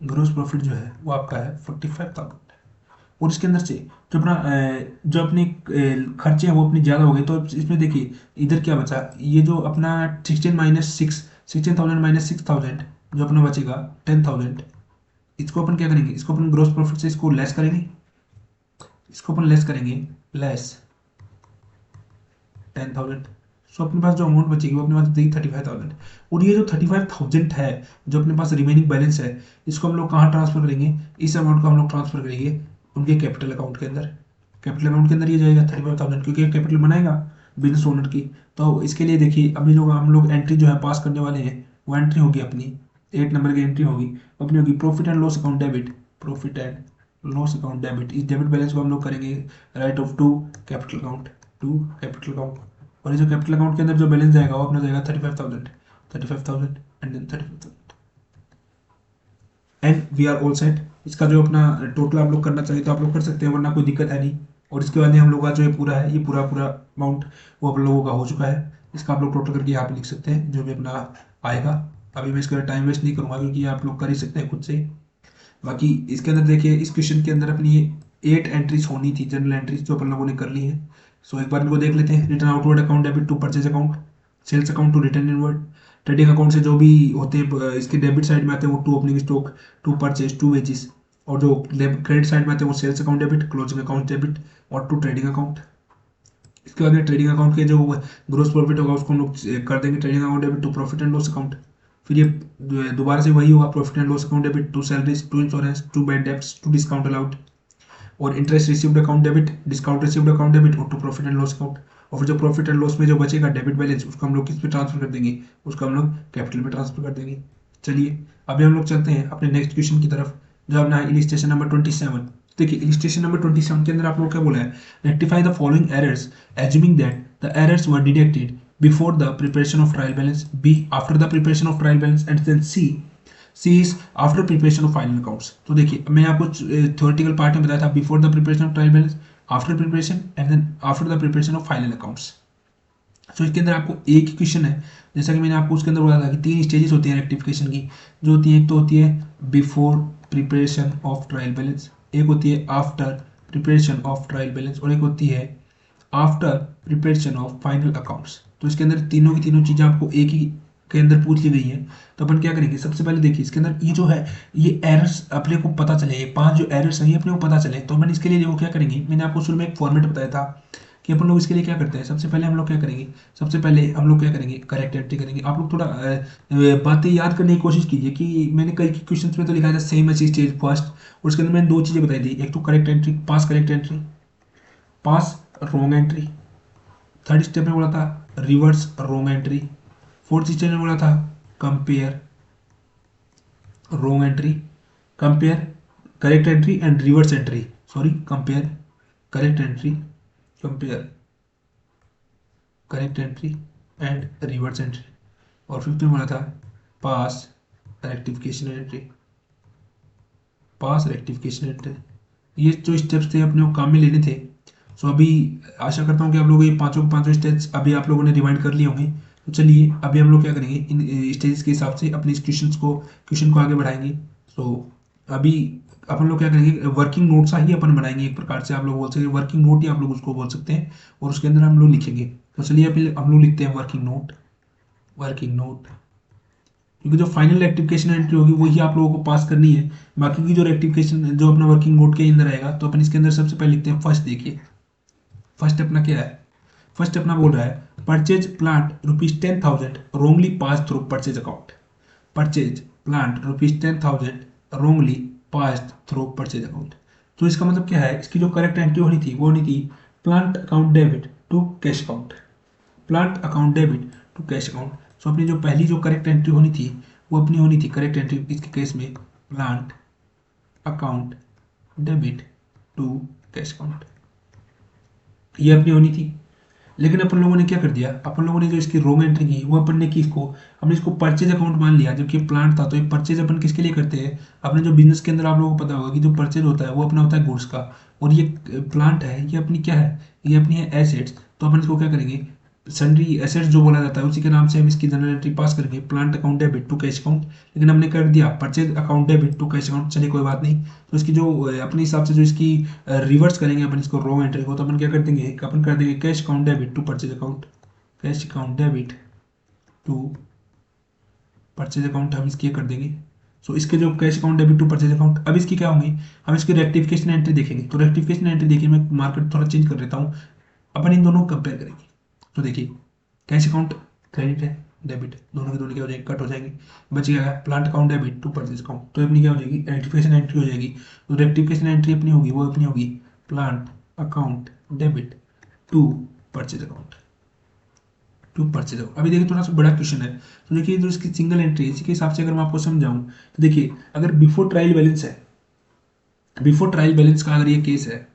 ग्रोस प्रॉफिट जो है वो आपका है 45,000। और इसके अंदर से जो अपना जो अपने खर्चे हैं वो अपने ज़्यादा हो गए। तो इसमें देखिए इधर क्या बचा, ये जो अपना 16,000 माइनस 6,000 जो अपना बचेगा 10,000, इसको अपन क्या करेंगे, इसको अपन ग्रोस प्रॉफिट से इसको लेस करेंगे, इसको अपन लेस करेंगे, लेस 10,000। सो अपने पास जो अमाउंट बचेगी वो अपने पास बचेगी 35,000। और ये जो 35,000 है जो अपने पास रिमेनिंग बैलेंस है, इसको हम लोग कहाँ ट्रांसफर करेंगे, इस अमाउंट को हम लोग ट्रांसफर करेंगे उनके कैपिटल अकाउंट के अंदर। कैपिटल अकाउंट के अंदर ये जाएगा 35,000, क्योंकि कैपिटल बनाएगा बिजनेस ओनर की। तो इसके लिए देखिए अभी जो हम लोग एंट्री जो है पास करने वाले हैं वो एंट्री होगी अपनी 8 नंबर की एंट्री होगी, अपनी होगी profit and loss account debit, profit and loss account debit. इस डेबिट बैलेंस को हम लोग करेंगे write off to capital account, to capital account. और ये जो कैपिटल अकाउंट के अंदर जो बैलेंस जाएगा वो अपना जाएगा 35,000, 35,000 and then 35,000 and we are all set. इसका जो अपना टोटल आप लोग करना चाहिए तो आप लोग कर सकते हैं, वरना कोई दिक्कत है नहीं। और इसके बाद में हम लोग का जो ये पूरा है, ये पूरा पूरा अमाउंट वो आप लोगों का हो चुका है। इसका आप लोग टोटल करके यहाँ पे लिख सकते हैं जो भी अपना आएगा। अभी मैं इसका टाइम वेस्ट नहीं करूँगा क्योंकि आप लोग कर ही सकते हैं खुद से। बाकी इसके अंदर देखिए इस क्वेश्चन के अंदर अपनी ये 8 एंट्रीज होनी थी, जनरल एंट्रीज जो अपन लोगों ने कर ली है। सो एक बार इनको देख लेते हैं। Return outward account debit to purchase account, sales account to return inward. Trading account से जो भी होते हैं इसके डेबिट साइड में आते हैं वो to opening stock, to purchase, to wages. और जो क्रेडिट साइड में आते हैं वो sales account debit, closing account debit और टू ट्रेडिंग अकाउंट। इसके बाद में ट्रेडिंग अकाउंट के जो ग्रोस प्रॉफिट होगा उसको हम लोग कर देंगे trading account debit to profit and loss account. फिर ये दोबारा से वही होगा, profit and loss account debit to salaries, to insurance, to bad debts, to discount allowed. और interest received account debit, discount received account debit और to profit and loss account. और फिर जो प्रॉफिट एंड लॉस में जो बचेगा debit balance उसको हम लोग किस पे ट्रांसफर कर देंगे, उसको हम लोग कैपिटल में ट्रांसफर कर देंगे। चलिए अभी हम लोग चलते हैं अपने नेक्स्ट क्वेश्चन की तरफ जो अपना है इलिस्ट्रेशन नंबर 27। देखिए इलिस्ट्रेशन नंबर 27 के अंदर आप लोग क्या बोला है, rectify the following errors assuming that the errors were detected before the preparation of trial balance, B after the preparation of trial balance and then C is after preparation of final accounts. तो देखिए मैंने आपको theoretical part में बताया था before the preparation of trial balance, after preparation and then after the preparation of final accounts. So इसके अंदर आपको एक ही क्वेश्चन है, जैसा कि मैंने आपको उसके अंदर बोला था कि 3 स्टेजेस होती हैं रेक्टिफिकेशन की जो होती है। एक तो होती है before preparation of trial balance, एक होती है after preparation of trial balance और एक होती है after preparation of final accounts. तो इसके अंदर तीनों की तीनों चीज़ें आपको एक ही के अंदर पूछ ली गई है। तो अपन क्या करेंगे, सबसे पहले देखिए इसके अंदर ये जो है ये एरर्स अपने को पता चले, ये 5 जो एरर्स हैं ये अपने को पता चले। तो अपन इसके लिए वो क्या करेंगे, मैंने आपको शुरू में एक फॉर्मेट बताया था कि अपन लोग इसके लिए क्या करते हैं। सबसे पहले हम लोग क्या करेंगे, सबसे पहले हम लोग क्या करेंगे, करेक्ट एंट्री करेंगे। आप लोग थोड़ा बातें याद करने की कोशिश कीजिए कि मैंने कई क्वेश्चन में तो लिखा था सेम ऐसी स्टेज फर्स्ट, और उसके अंदर मैंने 2 चीज़ें बताई थी, एक तो करेक्ट एंट्री, पास करेक्ट एंट्री, पास रॉन्ग एंट्री। थर्ड स्टेप में बोला था reverse wrong entry. Fourth step में बोला था compare wrong entry, compare correct entry and reverse entry, sorry compare correct entry, compare correct entry and reverse entry. और fifth में बोला था पास रेक्टिफिकेशन एंट्री, पास रेक्टिफिकेशन एंट्री। ये जो स्टेप्स थे अपने को काम में लेने थे। सो अभी आशा करता हूँ कि आप लोगों ये पांचों के पांचों स्टेप्स अभी आप लोगों ने रिमाइंड कर लिए होंगे। तो चलिए अभी हम लोग क्या करेंगे, इन स्टेजेस के हिसाब से अपने इस क्वेश्चन को आगे बढ़ाएंगे। सो अभी अपन लोग क्या करेंगे, वर्किंग नोट्स ही अपन बनाएंगे एक प्रकार से, आप लोग बोल सकते हैं वर्किंग नोट ही आप लोग उसको बोल सकते हैं, और उसके अंदर हम लोग लिखेंगे। तो चलिए अभी हम लोग लिखते हैं वर्किंग नोट, वर्किंग नोट, क्योंकि जो फाइनल रेक्टिफिकेशन एंट्री होगी वही आप लोगों को पास करनी है। बाकी की जो रेक्टिफिकेशन जो अपना वर्किंग नोट के अंदर आएगा, तो अपन इसके अंदर सबसे पहले लिखते हैं फर्स्ट। देखिए फर्स्ट अपना क्या है, फर्स्ट अपना बोल रहा है purchase plant ₹10,000 wrongly pass through purchase account, purchase plant ₹10,000 wrongly pass through purchase account. तो इसका मतलब क्या है, इसकी जो करेक्ट एंट्री होनी थी वो होनी थी plant account debit to cash account, plant account debit to cash account. So अपनी जो पहली जो करेक्ट एंट्री होनी थी वो अपनी होनी थी, करेक्ट एंट्री इसके केस में plant account debit to cash account, ये अपनी होनी थी। लेकिन अपन लोगों ने क्या कर दिया, अपन लोगों ने जो इसकी रॉन्ग एंट्री की वो अपन ने की इसको, हमने इसको परचेज अकाउंट मान लिया, जबकि प्लांट था। तो ये परचेज अपन किसके लिए करते हैं, अपने जो बिजनेस के अंदर आप लोगों को पता होगा कि जो परचेज होता है वो अपना होता है गुड्स का, और ये प्लांट है ये अपनी क्या है, ये अपनी है एसेट्स। तो अपन इसको क्या करेंगे, सन्ड्री एसेट्स जो बोला जाता है उसी के नाम से हम इसकी जनरल एंट्री पास करेंगे, plant account debit to cash account. लेकिन हमने कर दिया purchase account debit to cash account, चलिए कोई बात नहीं। तो इसकी जो अपने हिसाब से जो इसकी रिवर्स करेंगे अपन इसको रॉन्ग एंट्री को, तो अपन क्या कर देंगे, अपन कर देंगे cash account debit to purchase account, cash account debit to purchase account हम इसकी कर देंगे। सो इसके जो cash account debit to purchase account, अब इसकी क्या होंगी, हम इसकी रेक्टिफिकेशन एंट्री देखेंगे। तो रेक्टिफिकेशन एंट्री देखिए, मैं मार्केट थोड़ा चेंज कर देता हूँ, अपन इन दोनों को कंपेयर करेंगे। तो देखिए कैश अकाउंट क्रेडिट है, डेबिट, दोनों के दोनों क्या हो जाएंगे, कट हो जाएंगे। बच गया plant account debit to purchase account, तो अपनी क्या हो जाएगी, रेक्टिफिकेशन एंट्री हो जाएगी। तो रेक्टिफिकेशन एंट्री अपनी होगी वो अपनी होगी plant account debit to purchase account, to purchase account. अभी देखिए थोड़ा सा बड़ा क्वेश्चन है, तो देखिए जो इसकी सिंगल एंट्री है इसी के हिसाब से अगर मैं आपको समझाऊं, तो देखिए अगर बिफोर ट्रायल बैलेंस है, बिफोर ट्रायल बैलेंस का अगर ये केस है,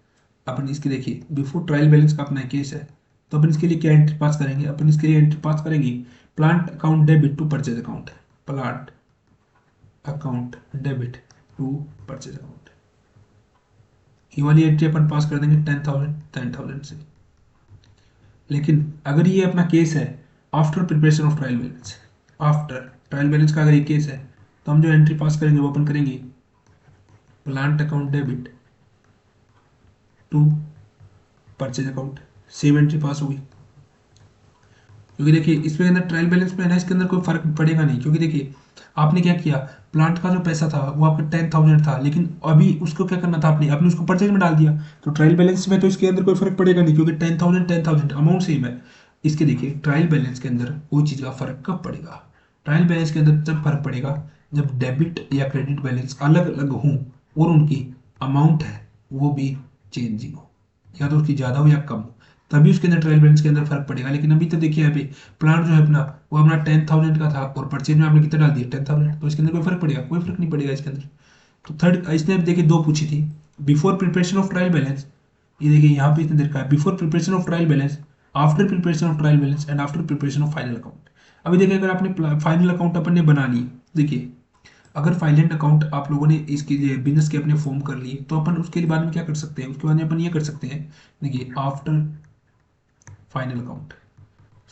अपन इसकी देखिए बिफोर ट्रायल बैलेंस का अपना केस है, तो अपन इसके लिए क्या एंट्री पास करेंगे, अपन इसके लिए एंट्री पास करेंगे plant account debit to purchase account, plant account debit to purchase account. ये वाली एंट्री अपन पास कर देंगे 10,000 से। लेकिन अगर ये अपना केस है after preparation of trial balance, after trial balance का अगर ये केस है, तो हम जो एंट्री पास करेंगे वो अपन करेंगे plant account debit to purchase account, same entry pass होगी। क्योंकि देखिए इसमें अंदर ट्रायल बैलेंस में है ना, इसके अंदर कोई फर्क पड़ेगा नहीं, क्योंकि देखिए आपने क्या किया, प्लांट का जो पैसा था वो आपका 10,000 था, लेकिन अभी उसको क्या करना था, आपने आपने उसको परचेज में डाल दिया। तो ट्रायल बैलेंस में तो इसके अंदर कोई फर्क पड़ेगा नहीं, क्योंकि 10,000 अमाउंट सेम है। इसके देखिए ट्रायल बैलेंस के अंदर कोई चीज़ का फर्क कब पड़ेगा, ट्रायल बैलेंस के अंदर जब फर्क पड़ेगा जब डेबिट या क्रेडिट बैलेंस अलग अलग हों और उनकी अमाउंट है वो भी चेंजिंग हो, या तो उसकी ज़्यादा हो या कम हो, तभी उसके अंदर ट्रायल बैलेंस के अंदर फर्क पड़ेगा। लेकिन अभी तो देखिए यहाँ पे प्लांट जो है अपना वो अपना 10,000 का था और परचेज में आपने कितना डाल दिया 10,000, तो इसके अंदर कोई फर्क पड़ेगा, कोई फर्क नहीं पड़ेगा इसके अंदर। तो थर्ड इसने देखिए दो पूछी थी, before preparation of trial balance, ये देखिए यहाँ पे इसने देखा है before preparation of trial balance, after preparation of trial balance and after preparation of final account. अभी देखिए अगर आपने फाइनल अकाउंट अपन ने बना ली, देखिए अगर फाइनेंट अकाउंट आप लोगों ने इसके लिए बिजनेस के अपने फॉर्म कर लिए, तो अपन उसके बाद में क्या कर सकते हैं, उसके बाद में अपन ये कर सकते हैं, देखिए आफ्टर फाइनल अकाउंट।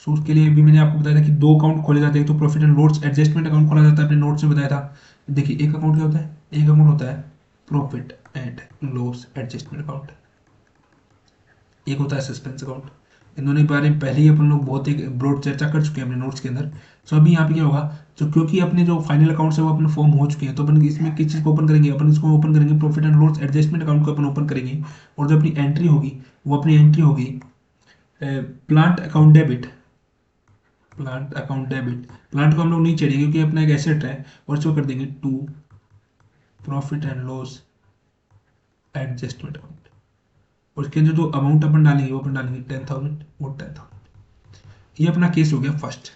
सो उसके लिए भी मैंने आपको बताया था कि दो अकाउंट खोले जाते हैं, तो profit and loss adjustment account खोला जाता है, अपने नोट्स में बताया था। देखिए एक अकाउंट क्या होता है, एक अकाउंट होता है profit and loss adjustment account, एक होता है सस्पेंस अकाउंट। इन दोनों के बारे में पहले ही अपन लोग बहुत एक ब्रॉड चर्चा कर चुके हैं अपने नोट्स के अंदर। सो अभी यहाँ पे क्या होगा, जो क्योंकि अपने जो फाइनल अकाउंट्स है वो अपने फॉर्म हो चुके हैं, तो अपन इसमें किस चीज़ को ओपन करेंगे, अपन इसको ओपन करेंगे profit and loss adjustment account को अपन ओपन करेंगे। और जो अपनी एंट्री होगी वो अपनी एंट्री होगी plant account debit, plant account debit, plant को हम लोग नहीं चढ़ेंगे क्योंकि अपना एक एसेट है, और इसको कर देंगे to profit and loss adjustment account. और इसके अंदर जो अमाउंट अपन डालेंगे वो अपन डालेंगे 10,000 और 10,000। ये अपना केस हो गया फर्स्ट।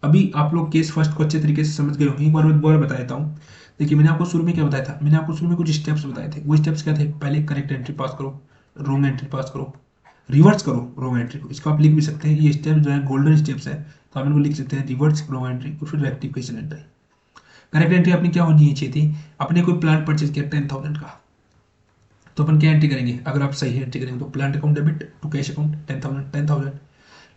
अभी आप लोग केस फर्स्ट को अच्छे तरीके से समझ गए होंगे, एक बार मैं दोबारा बता देता हूँ। देखिए मैंने आपको शुरू में क्या बताया था, मैंने आपको शुरू में कुछ स्टेप्स बताए थे। वो स्टेप्स क्या थे, पहले करेक्ट एंट्री पास करो, रॉन्ग एंट्री पास करो, रिवर्स करो रॉन्ग एंट्री को। इसको आप लिख भी सकते हैं, ये स्टेप जो है गोल्डन स्टेप्स है, तो आप इनको लिख सकते हैं, रिवर्स रॉन्ग एंट्री और फिर रेक्टिफिकेशन एंट्री। करेक्ट एंट्री अपनी क्या होनी चाहिए थी, अपने कोई प्लांट परचेज किया 10,000 का, तो अपन क्या एंट्री करेंगे, अगर आप सही एंट्री करेंगे तो plant account debit to cash account 10,000।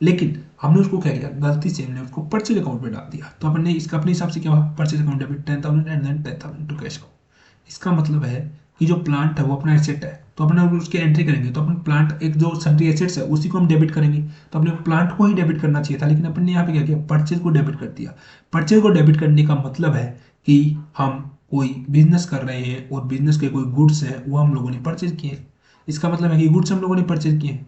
लेकिन हमने उसको क्या किया, गलती से हमने उसको परचेज अकाउंट में डाल दिया, तो अपन ने इसका अपने हिसाब से क्या हुआ, purchase account debit 10,000 and then 10,000 to cash account. इसका मतलब है कि जो प्लांट है वो अपना एसेट है, तो अपन अगर उसकी एंट्री करेंगे तो अपन प्लांट एक जो सन्ट्री एसेट्स है उसी को हम डेबिट करेंगे, तो अपने प्लांट को ही डेबिट करना चाहिए था, लेकिन अपन ने यहाँ पे क्या किया, परचेज को डेबिट कर दिया। परचेज को डेबिट करने का मतलब है कि हम कोई बिजनेस कर रहे हैं और बिजनेस के कोई गुड्स है वो हम लोगों ने परचेज किए। इसका मतलब है कि गुड्स हम लोगों ने परचेज किए,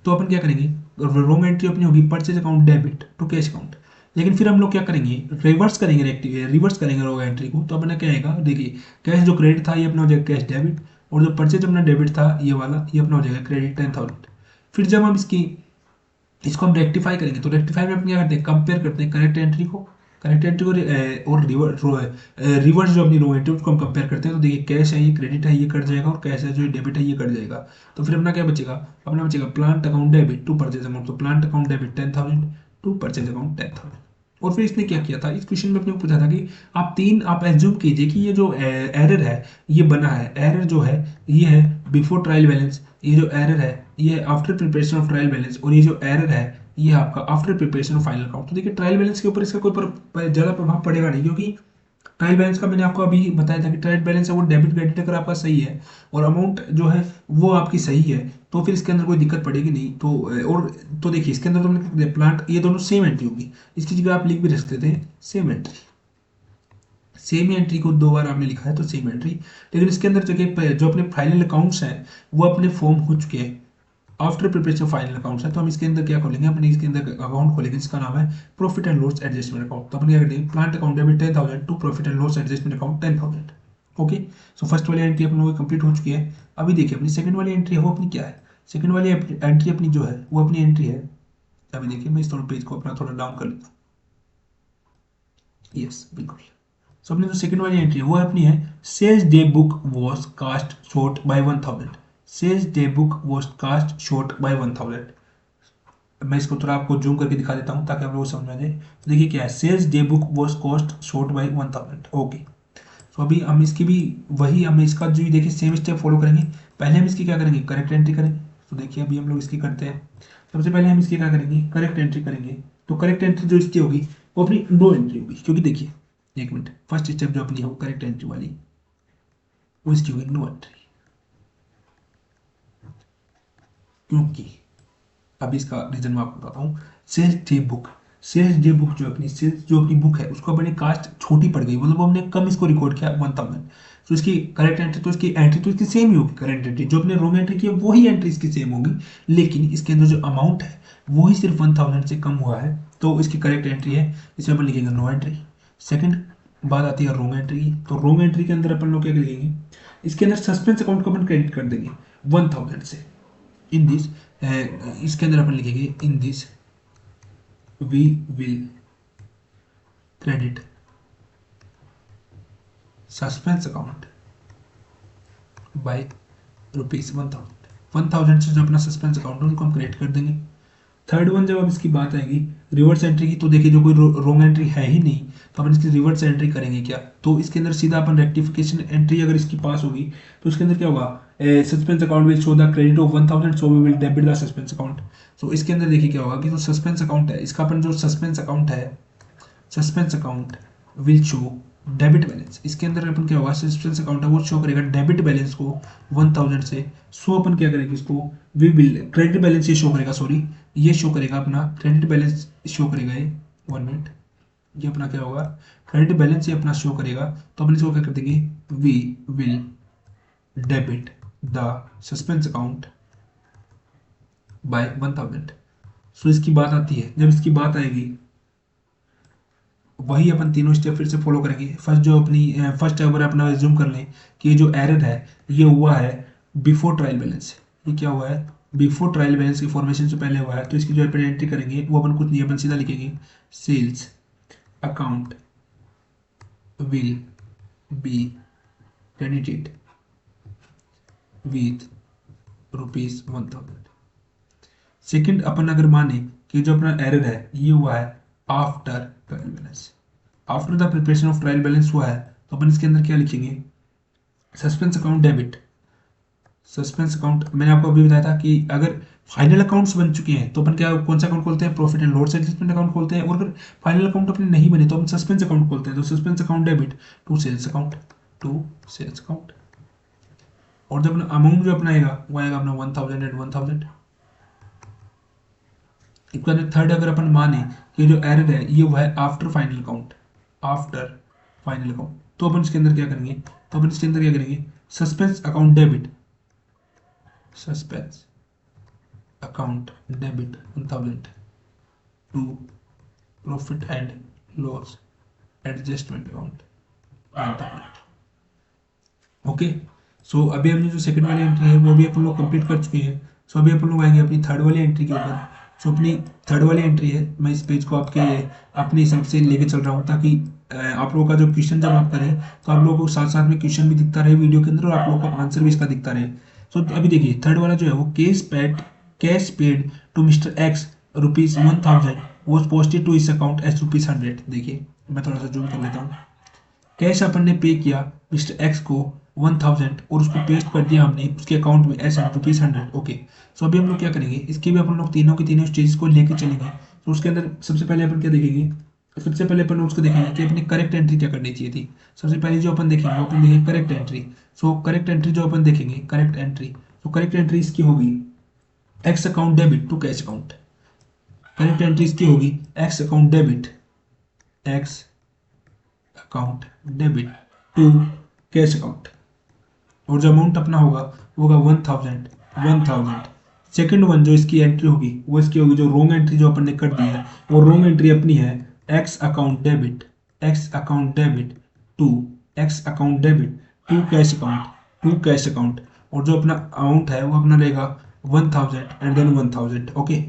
तो अपन क्या करेंगे, रॉन्ग एंट्री अपनी होगी purchase account debit to cash account. लेकिन फिर हम लोग क्या करेंगे, रिवर्स करेंगे रॉन्ग एंट्री को, तो अपना क्या आएगा, देखिए कैश जो क्रेडिट था ये अपना हो जाएगा कैश डेबिट, और जो परचेज अपना डेबिट था ये वाला, ये अपना हो जाएगा क्रेडिट 10,000। फिर जब हम इसको हम रेक्टिफाई करेंगे, तो रेक्टिफाई में अपन क्या करते हैं, कंपेयर करते हैं करेक्ट एंट्री को और रिवर्स जो अपनी रो एंट्री उसको हम कंपेयर करते हैं, तो देखिए कैश है ये क्रेडिट है ये कट जाएगा, और कैश है जो डेबिट है ये कट जाएगा। तो फिर अपना क्या बचेगा, अपना बचेगा plant account debit to purchase amount, तो plant account debit 10,000 to purchase account 10,000। और फिर इसने क्या किया था, इस क्वेश्चन में अपने को पूछा था कि आप एज्यूम कीजिए कि ये जो एरर है ये बना है, एरर जो है ये है बिफोर ट्रायल बैलेंस, ये जो एरर है ये after preparation of trial balance, और ये जो एरर है ये आपका after preparation of final account. तो देखिए ट्रायल बैलेंस के ऊपर इसका कोई ज़्यादा प्रभाव पड़ेगा नहीं, क्योंकि ट्रायल बैलेंस का मैंने आपको अभी बताया था कि ट्रायल बैलेंस है वो डेबिट क्रेडिट अगर आपका सही है और अमाउंट जो है वो आपकी सही है, तो फिर इसके अंदर कोई दिक्कत पड़ेगी नहीं। तो और तो देखिए इसके अंदर तो हमने प्लांट ये दोनों सेम एंट्री होगी, इसकी जगह आप लिख भी रख सकते हैं सेम एंट्री, सेम एंट्री को दो बार आपने लिखा है तो सेम एंट्री। लेकिन इसके अंदर जगह जो अपने फाइनल अकाउंट्स हैं वो अपने फॉर्म हो चुके हैं आफ्टर प्रिपरेशन फाइनल अकाउंट्स है, तो हम इसके अंदर क्या खोलेंगे, अपने इसके अंदर अकाउंट खोलेंगे जिसका नाम है profit and loss adjustment account. तो अपन क्या करेंगे, plant account debit 10,000 to profit and loss adjustment account 10,000। Okay, so first वाली एंट्री अपन लोगों की कंप्लीट हो चुकी है। अभी देखिए अपनी सेकंड वाली एंट्री है वो अपनी क्या है, सेकंड वाली एंट्री अपनी जो है वो अपनी एंट्री है, अभी देखिए मैं इस थोड़ा पेज को अपना थोड़ा डाउन कर लेता हूँ, यस बिल्कुल। सो अपनी जो सेकंड वाली एंट्री है वो अपनी है sales day book was cast short by 1,000, sales day book was cast short by 1,000। मैं इसको थोड़ा आपको जूम करके दिखा देता हूँ ताकि आप लोगों को समझ में आ जाए। तो देखिए क्या है, sales day book was cost short by 1,000। Okay, तो अभी हम इसकी भी वही हम इसका जो देखिए सेम स्टेप फॉलो करेंगे। पहले हम इसकी क्या करेंगे, करेक्ट एंट्री करेंगे। तो देखिए अभी हम लोग इसकी करते हैं, सबसे पहले हम इसकी क्या करेंगे, करेक्ट एंट्री करेंगे। तो करेक्ट एंट्री जो इसकी होगी वो अपनी नो एंट्री होगी, क्योंकि देखिए एक मिनट, फर्स्ट स्टेप जो अपनी है वो करेक्ट एंट्री वाली वो इसकी होगी नो एंट्री, क्योंकि अभी इसका रीजन मैं आपको बताता हूँ। सेल्स डे बुक जो अपनी बुक है उसको अपनी कास्ट छोटी पड़ गई, मतलब हमने कम इसको रिकॉर्ड किया 1,000। तो इसकी करेक्ट एंट्री तो इसकी एंट्री तो इसकी सेम ही होगी, करेक्ट एंट्री जो अपने रॉन्ग एंट्री की है वही एंट्री इसकी सेम होगी, लेकिन इसके अंदर जो अमाउंट है वही सिर्फ 1,000 से कम हुआ है, तो इसकी करेक्ट एंट्री है, इसमें अपन लिखेंगे नो एंट्री। सेकंड बात आती है रॉन्ग एंट्री की, तो रॉन्ग एंट्री के अंदर अपन लोग क्या लिखेंगे, इसके अंदर सस्पेंस अकाउंट को अपन क्रेडिट कर देंगे 1,000 से। इन दिस इसके अंदर अपन लिखेंगे in this we will credit suspense account by ₹1,000 से जो अपना सस्पेंस अकाउंट है उनको हम क्रिएट कर देंगे। थर्ड वन जब अब इसकी बात आएगी रिवर्स एंट्री की, तो देखिए जो कोई रॉन्ग एंट्री है ही नहीं, तो अपन इसकी रिवर्स एंट्री करेंगे क्या, तो इसके अंदर सीधा अपन रेक्टिफिकेशन एंट्री अगर इसकी पास होगी तो इसके अंदर क्या होगा, suspense account will show the credit of 1,000 so we will debit the suspense account. So इसके अंदर देखिए क्या होगा कि जो सस्पेंस अकाउंट है इसका अपन जो सस्पेंस अकाउंट है, suspense account will show debit balance, इसके अंदर अपन क्या होगा, सस्पेंस अकाउंट है वो शो करेगा डेबिट बैलेंस को 1,000 से। सो अपन क्या करेंगे इसको वी विल क्रेडिट बैलेंस ये शो करेगा, सॉरी ये शो करेगा अपना क्रेडिट बैलेंस शो करेगा ये 1 मिनट, ये अपना क्या होगा क्रेडिट बैलेंस ये अपना शो करेगा, तो अपन इसको क्या कर देंगे we will debit the suspense account by 1,000। So इसकी बात आती है, जब इसकी बात आएगी वही अपन तीनों स्टेप फिर से फॉलो करेंगे। फर्स्ट अगर अपना रिज्यूम कर लें कि ये जो एरर है ये हुआ है बिफोर ट्रायल बैलेंस, ये क्या हुआ है बिफोर ट्रायल बैलेंस की फॉर्मेशन से पहले हुआ है, तो इसकी जो अपन एंट्री करेंगे वो अपन कुछ नहीं, अपन सीधा लिखेंगे sales account will be credited with ₹1000। Second, अपन अगर माने कि जो अपना एरर है ये हुआ है after trial balance, after the preparation of trial balance हुआ है, तो अपन इसके अंदर क्या लिखेंगे, suspense account debit. Suspense account मैंने आपको अभी बताया था कि अगर फाइनल अकाउंट्स बन चुके हैं तो अपन क्या कौन सा अकाउंट खोलते हैं, profit and loss adjustment account खोलते हैं, और अगर फाइनल अकाउंट अपने नहीं बने तो अपन सस्पेंस अकाउंट खोलते हैं, तो suspense account debit to sales account, to sales account. और जब अमाउंट जो अपना आएगा वो आएगा अपना 1000 एंड 1000। इसके बाद थर्ड, अगर अपन माने कि जो एरर है ये हुआ है after final account, after final account, तो अपन इसके अंदर क्या करेंगे, तो अपन इसके अंदर क्या करेंगे, suspense account debit, suspense account debit 1000 to profit and loss adjustment account 1000। Okay, so अभी हमने जो सेकंड वाली एंट्री है वो भी अपन लोग कंप्लीट कर चुके हैं। सो अभी अपन लोग आएंगे अपनी थर्ड वाली एंट्री के ऊपर। सो अपनी थर्ड वाली एंट्री है, मैं इस पेज को आपके अपने हिसाब से लेके चल रहा हूँ ताकि आप लोगों का जो क्वेश्चन जब आप करें तो आप लोगों को साथ साथ में क्वेश्चन भी दिखता रहे वीडियो के अंदर और आप लोगों को आंसर भी इसका दिखता रहे। सो अभी देखिए थर्ड वाला जो है वो cash paid to mister X ₹1000 was posted to his account as ₹100। देखिए मैं थोड़ा सा जूम कर लेता हूँ। कैश अपन ने पे किया मिस्टर एक्स को 1000 और उसको पेस्ट कर दिया हमने उसके अकाउंट में एस ₹100। ओके, सो अभी हम लोग क्या करेंगे, इसके भी अपन लोग तीनों की तीनों स्टेज को लेके चलेंगे। तो उसके अंदर सबसे पहले अपन क्या देखेंगे, सबसे पहले अपन उसको देखेंगे कि अपनी करेक्ट एंट्री क्या करनी चाहिए थी। सबसे पहले जो अपन देखेंगे वो अपन देखेंगे करेक्ट एंट्री। सो करेक्ट एंट्री जो अपन देखेंगे करेक्ट एंट्री, तो करेक्ट एंट्री इसकी होगी X account debit to cash account. Correct entry इसकी होगी X account debit, X account debit to cash account, और जो अमाउंट अपना होगा वो होगा 1000। सेकंड वन जो इसकी एंट्री होगी वो इसकी होगी जो रॉन्ग एंट्री जो अपन ने कर दी है वो रॉन्ग एंट्री अपनी है X account debit, X account debit to X account debit to cash account, to cash account, और जो अपना अमाउंट है वो अपना रहेगा 1000 एंड देन 1000। ओके,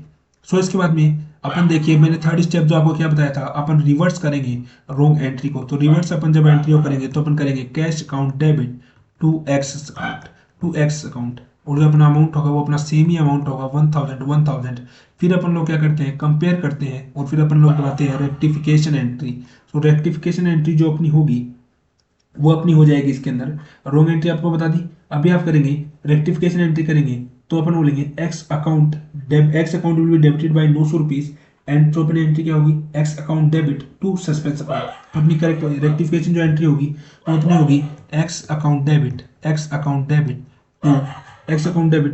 सो इसके बाद में अपन देखिए मैंने थर्ड स्टेप जो आपको क्या बताया था, अपन रिवर्स करेंगे रॉन्ग एंट्री को। तो रिवर्स अपन जब एंट्री को करेंगे तो अपन करेंगे cash account debit to X account, to X account, और जो अपना अमाउंट होगा वो अपना सेम ही अमाउंट होगा 1000। फिर अपन लोग क्या करते हैं, कंपेयर करते हैं, और फिर अपन लोग बनाते हैं रेक्टिफिकेशन एंट्री। तो रेक्टिफिकेशन एंट्री जो अपनी होगी वो अपनी हो जाएगी इसके अंदर, रॉन्ग एंट्री आपको बता दी। अभी आप करेंगे रेक्टिफिकेशन एंट्री करेंगे तो अपन बोलेंगे X account will be debited by ₹900 and जो अपनी एंट्री क्या होगी X account debit to suspense account. तो अपनी करेक्ट रेक्टिफिकेशन जो एंट्री होगी वो अपनी होगी X account debit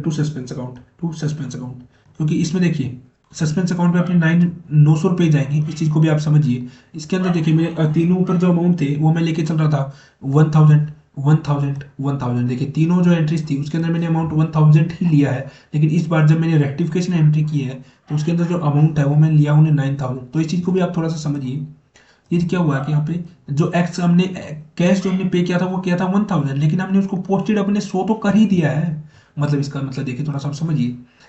to suspense account, to suspense account. क्योंकि इसमें देखिए सस्पेंस अकाउंट पे अपने 900 रुपये जाएंगे, इस चीज़ को भी आप समझिए। इसके अंदर देखिए मेरे तीनों ऊपर जो अमाउंट थे वो मैं लेके चल रहा था 1000। देखिए तीनों जो एंट्रीज थी उसके अंदर मैंने अमाउंट 1000 ही लिया है, लेकिन इस बार जब मैंने रेक्टिफिकेशन एंट्री की है तो उसके अंदर जो अमाउंट है वो मैंने लिया उन्हें 9000। तो इस चीज़ को भी आप थोड़ा सा समझिए। ये क्या हुआ कि यहाँ पे जो एक्स हमने कैश जो हमने पे किया था वो किया था 1000, लेकिन हमने उसको पोस्टेड अपने 100 तो कर ही दिया है। मतलब इसका मतलब देखिए थोड़ा सा आप समझिए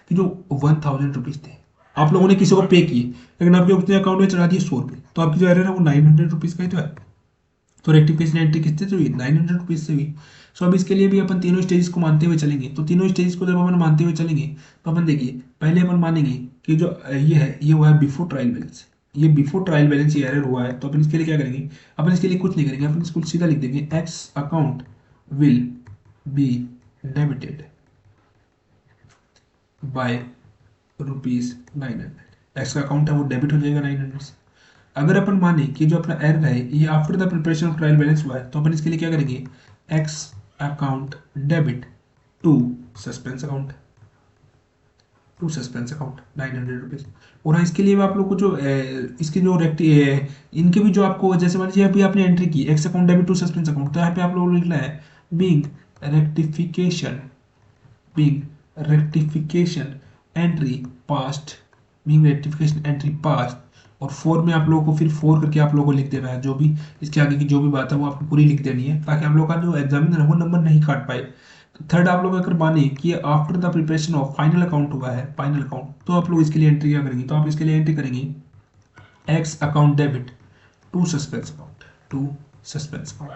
कि जो 1000 रुपीज़ थे आप लोगों ने किसी को पे किए, लेकिन आपके अपने अकाउंट में चढ़ा दिए 100 रुपये, तो आपकी जो एरर है वो 900 रुपीज़ का ही तो है। तो रेक्टिफिकेशन एंट्री किससे से हुई, 900 रुपीज़ से हुई। सो अब इसके लिए भी अपन तीनों स्टेजेस को मानते हुए चलेंगे। तो तीनों स्टेजेस को जब अपन मानते हुए चलेंगे तो अपन देखिए पहले अपन मानेंगे कि जो ये है ये हुआ है बिफोर ट्रायल बैलेंस, ये बिफोर ट्रायल बैलेंस ये एरर हुआ है। तो अपन इसके लिए क्या करेंगे, अपन इसके लिए कुछ नहीं करेंगे, अपन इसको सीधा लिख देंगे X account will be debited by ₹900। X का अकाउंट है वो डेबिट हो जाएगा 900 से। अगर अपन माने कि जो अपना एरर है ये after the preparation of trial balance हुआ है तो अपन इसके लिए क्या करेंगे X account debit to suspense account, to suspense account 900 rupees. और हाँ इसके लिए भी आप लोग को जो इसके जो इनके भी जो आपको जैसे मान लीजिए अभी आपने एंट्री की X account debit to suspense account, तो यहाँ पे आप लोगों को लिखना है being rectification entry passed, being rectification entry passed, और 4 में आप लोगों को फिर 4 करके आप लोगों को लिख देना है। जो भी इसके आगे की जो भी बात है वो आपको पूरी लिख देनी है ताकि आप लोगों का जो एग्जामिनर है वो नंबर नहीं काट पाए। तो थर्ड आप लोग अगर माने कि after the preparation of final account हुआ है, फाइनल अकाउंट, तो आप लोग इसके लिए एंट्री क्या करेंगे, तो आप इसके लिए एंट्री करेंगे X account debit to suspense account, to suspense account.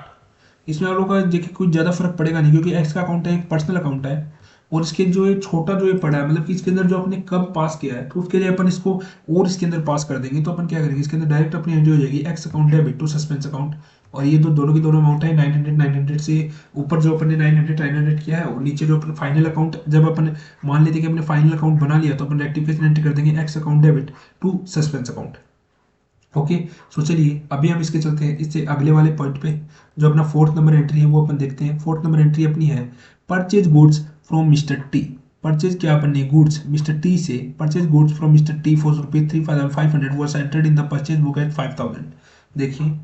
इसमें आप लोग का देखिए कुछ ज़्यादा फर्क पड़ेगा नहीं, क्योंकि एक्स का अकाउंट है, एक पर्सनल अकाउंट है, और इसके जो ये छोटा जो ये पड़ा है, मतलब कि इसके अंदर जो अपने कब पास किया है, तो उसके लिए अपन इसको और इसके अंदर पास कर देंगे। तो अपन क्या करेंगे, इसके अंदर डायरेक्ट अपनी एंट्री हो जाएगी X account debit to suspense account, और ये तो दोनों की दोनों अमाउंट है 900 से ऊपर जो अपन ने 900 किया है, और नीचे जो अपन फाइनल अकाउंट, जब अपन मान लेते हैं कि अपने फाइनल अकाउंट बना लिया, तो अपन रेक्टिफिकेशन एंट्री कर देंगे X account debit to suspense account. Okay, so चलिए अभी हम इसके चलते हैं इससे अगले वाले पॉइंट पे, जो अपना फोर्थ नंबर एंट्री है वो अपन देखते हैं। फोर्थ नंबर एंट्री अपनी है purchase goods from mister T. Purchase क्या अपन ने गुड्स मिस्टर टी से, purchase goods from mister T for ₹3,500 was entered in the purchase book at 5,000। देखिए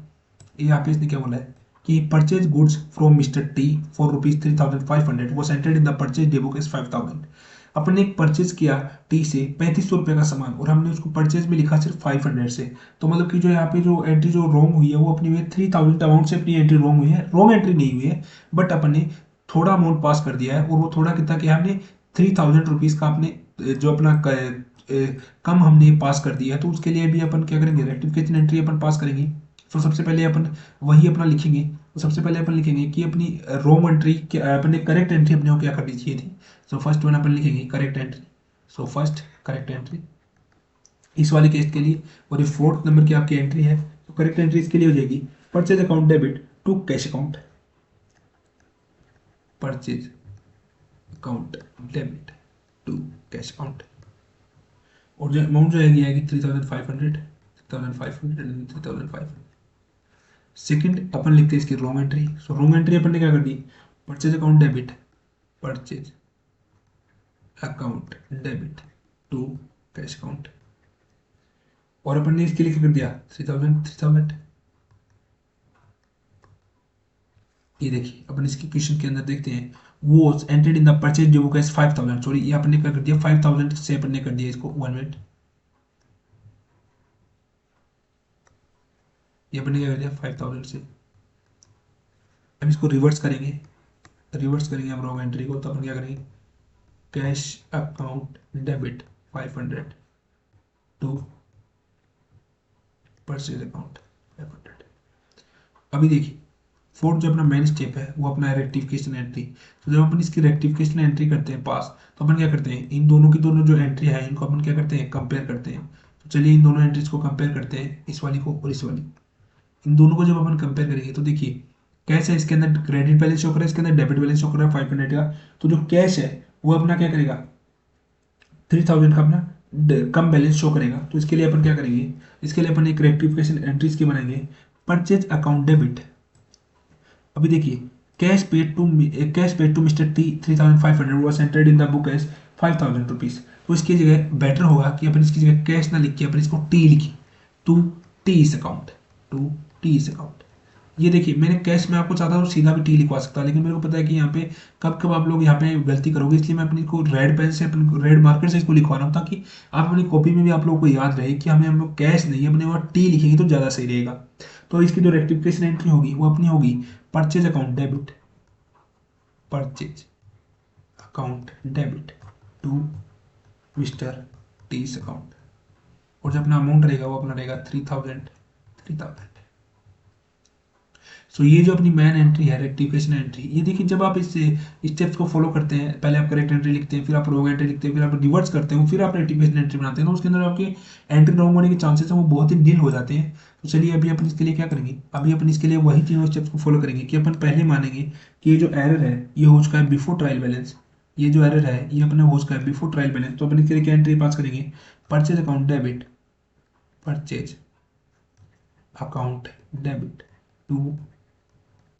यहाँ पे इसने क्या बोला है कि purchase goods from mister T for ₹3,500 was entered in the purchase day book as 5,000। अपन ने एक परचेज किया टी से 3500 रुपये का सामान, और हमने उसको परचेज में लिखा सिर्फ 500 से। तो मतलब कि जो यहाँ पे जो एंट्री जो रॉन्ग हुई है वो अपनी हुई है 3000 अमाउंट से, अपनी एंट्री रॉन्ग हुई है, रॉन्ग एंट्री नहीं हुई है, बट अपन ने थोड़ा अमाउंट पास कर दिया है, और वो थोड़ा कितना किया हमने 3000 रुपीज़ का अपने जो अपना कम हमने पास कर दिया है। तो उसके लिए भी अपन क्या करेंगे, रेक्टिफिकेशन एंट्री अपन पास करेंगे। तो सबसे पहले अपन वही अपना लिखेंगे, तो सबसे पहले अपन लिखेंगे कि अपनी रॉन्ग एंट्री अपने करेक्ट एंट्री अपने को क्या करनी चाहिए थी। सो फर्स्ट वन अपन लिखेंगे correct entry, so first correct entry इस वाले केस के लिए, और ये फोर्थ नंबर की आपकी एंट्री है, तो करेक्ट एंट्री इसके लिए हो जाएगी purchase account debit to cash account, purchase account debit to cash account, और जो अमाउंट जो आएगी 3,500, 3,500 3,500। सेकंड अपन लिखते हैं इसकी wrong entry. So wrong entry अपन ने क्या कर दी, purchase account debit, purchase account debit to cash account, और अपन ने इसके लिए क्या कर दिया 3,000। ये देखिए अपन इसके क्वेश्चन के अंदर देखते हैं, was entered in the purchase day book as 5,000। Sorry, ये अपन ने क्या कर दिया 5,000 से अपन ने कर दिया इसको 1 मिनट, ये अपन ने क्या कर दिया 5,000 से। अब इसको रिवर्स करेंगे, रिवर्स करेंगे हम रॉन्ग एंट्री को, तो अपन क्या करेंगे cash account debit 500 to purchase account 500। अभी देखिए फोर्थ जो अपना मेन स्टेप है वो अपना रेक्टिफिकेशन एंट्री। तो जब अपन इसकी रेक्टिफिकेशन एंट्री करते हैं पास, तो अपन क्या करते हैं इन दोनों की दोनों जो एंट्री है इनको अपन क्या करते हैं कंपेयर करते हैं। तो चलिए इन दोनों एंट्रीज को कंपेयर करते हैं, इस वाली को और इस वाली। इन दोनों को जब अपन कंपेयर करेंगे तो देखिए कैश है, इसके अंदर क्रेडिट बैलेंस शो कर रहा है, इसके अंदर डेबिट बैलेंस शो कर रहा है 500 का। तो जो कैश है वो अपना क्या करेगा 3,000 का अपना कम बैलेंस शो करेगा। तो इसके लिए अपन क्या करेंगे, इसके लिए अपन एक रेक्टिफिकेशन एंट्रीज की बनाएंगे परचेज अकाउंट डेबिट। अभी देखिए cash paid to mister T 3,500 was entered in the book as 5,000 rupees. तो इसकी जगह बेटर होगा कि अपन इसकी जगह कैश ना लिख के अपन इसको टी लिखी, टू टीस अकाउंट, टू टीस अकाउंट। ये देखिए मैंने कैश में आपको चाहता हूँ सीधा भी टी लिखवा सकता, लेकिन मेरे को पता है कि यहाँ पे कब कब आप लोग यहाँ पे गलती करोगे, इसलिए मैं अपनी को रेड पेन से रेड मार्कर से इसको लिखवा रहा हूँ, ताकि आप अपनी कॉपी में भी आप लोगों को याद रहे कि हम लोग कैश नहीं अपने वहाँ टी लिखेंगे तो ज़्यादा सही रहेगा। तो इसकी जो रेक्टिफिकेशन एंट्री होगी वो अपनी होगी purchase account debit, purchase account debit to mister T's account, और जो अपना अमाउंट रहेगा वो अपना रहेगा 3,000। सो ये जो अपनी मैन एंट्री है रेक्टिफिकेशन एंट्री, ये देखिए जब आप इससे स्टेप्स को फॉलो करते हैं, पहले आप करेक्ट एंट्री लिखते हैं, फिर आप रॉन्ग एंट्री लिखते हैं, फिर आप रिवर्स करते हो, फिर आप रेक्टिफिकेशन एंट्री बनाते हैं, तो उसके अंदर आपके एंट्री रॉन्ग होने के चांसेस हैं वो बहुत ही नील हो जाते हैं। तो चलिए अभी अपन इसके लिए क्या करेंगे, अभी अपन इसके लिए वही तीनों स्टेप्स को फॉलो करेंगे कि अपन पहले मानेंगे कि ये जो एरर है ये हो चुका है बिफोर ट्रायल बैलेंस, ये जो एरर है ये अपना हो चुका है बिफोर ट्रायल बैलेंस। तो अपन इसके लिए क्या एंट्री पास करेंगे purchase account debit, purchase account debit to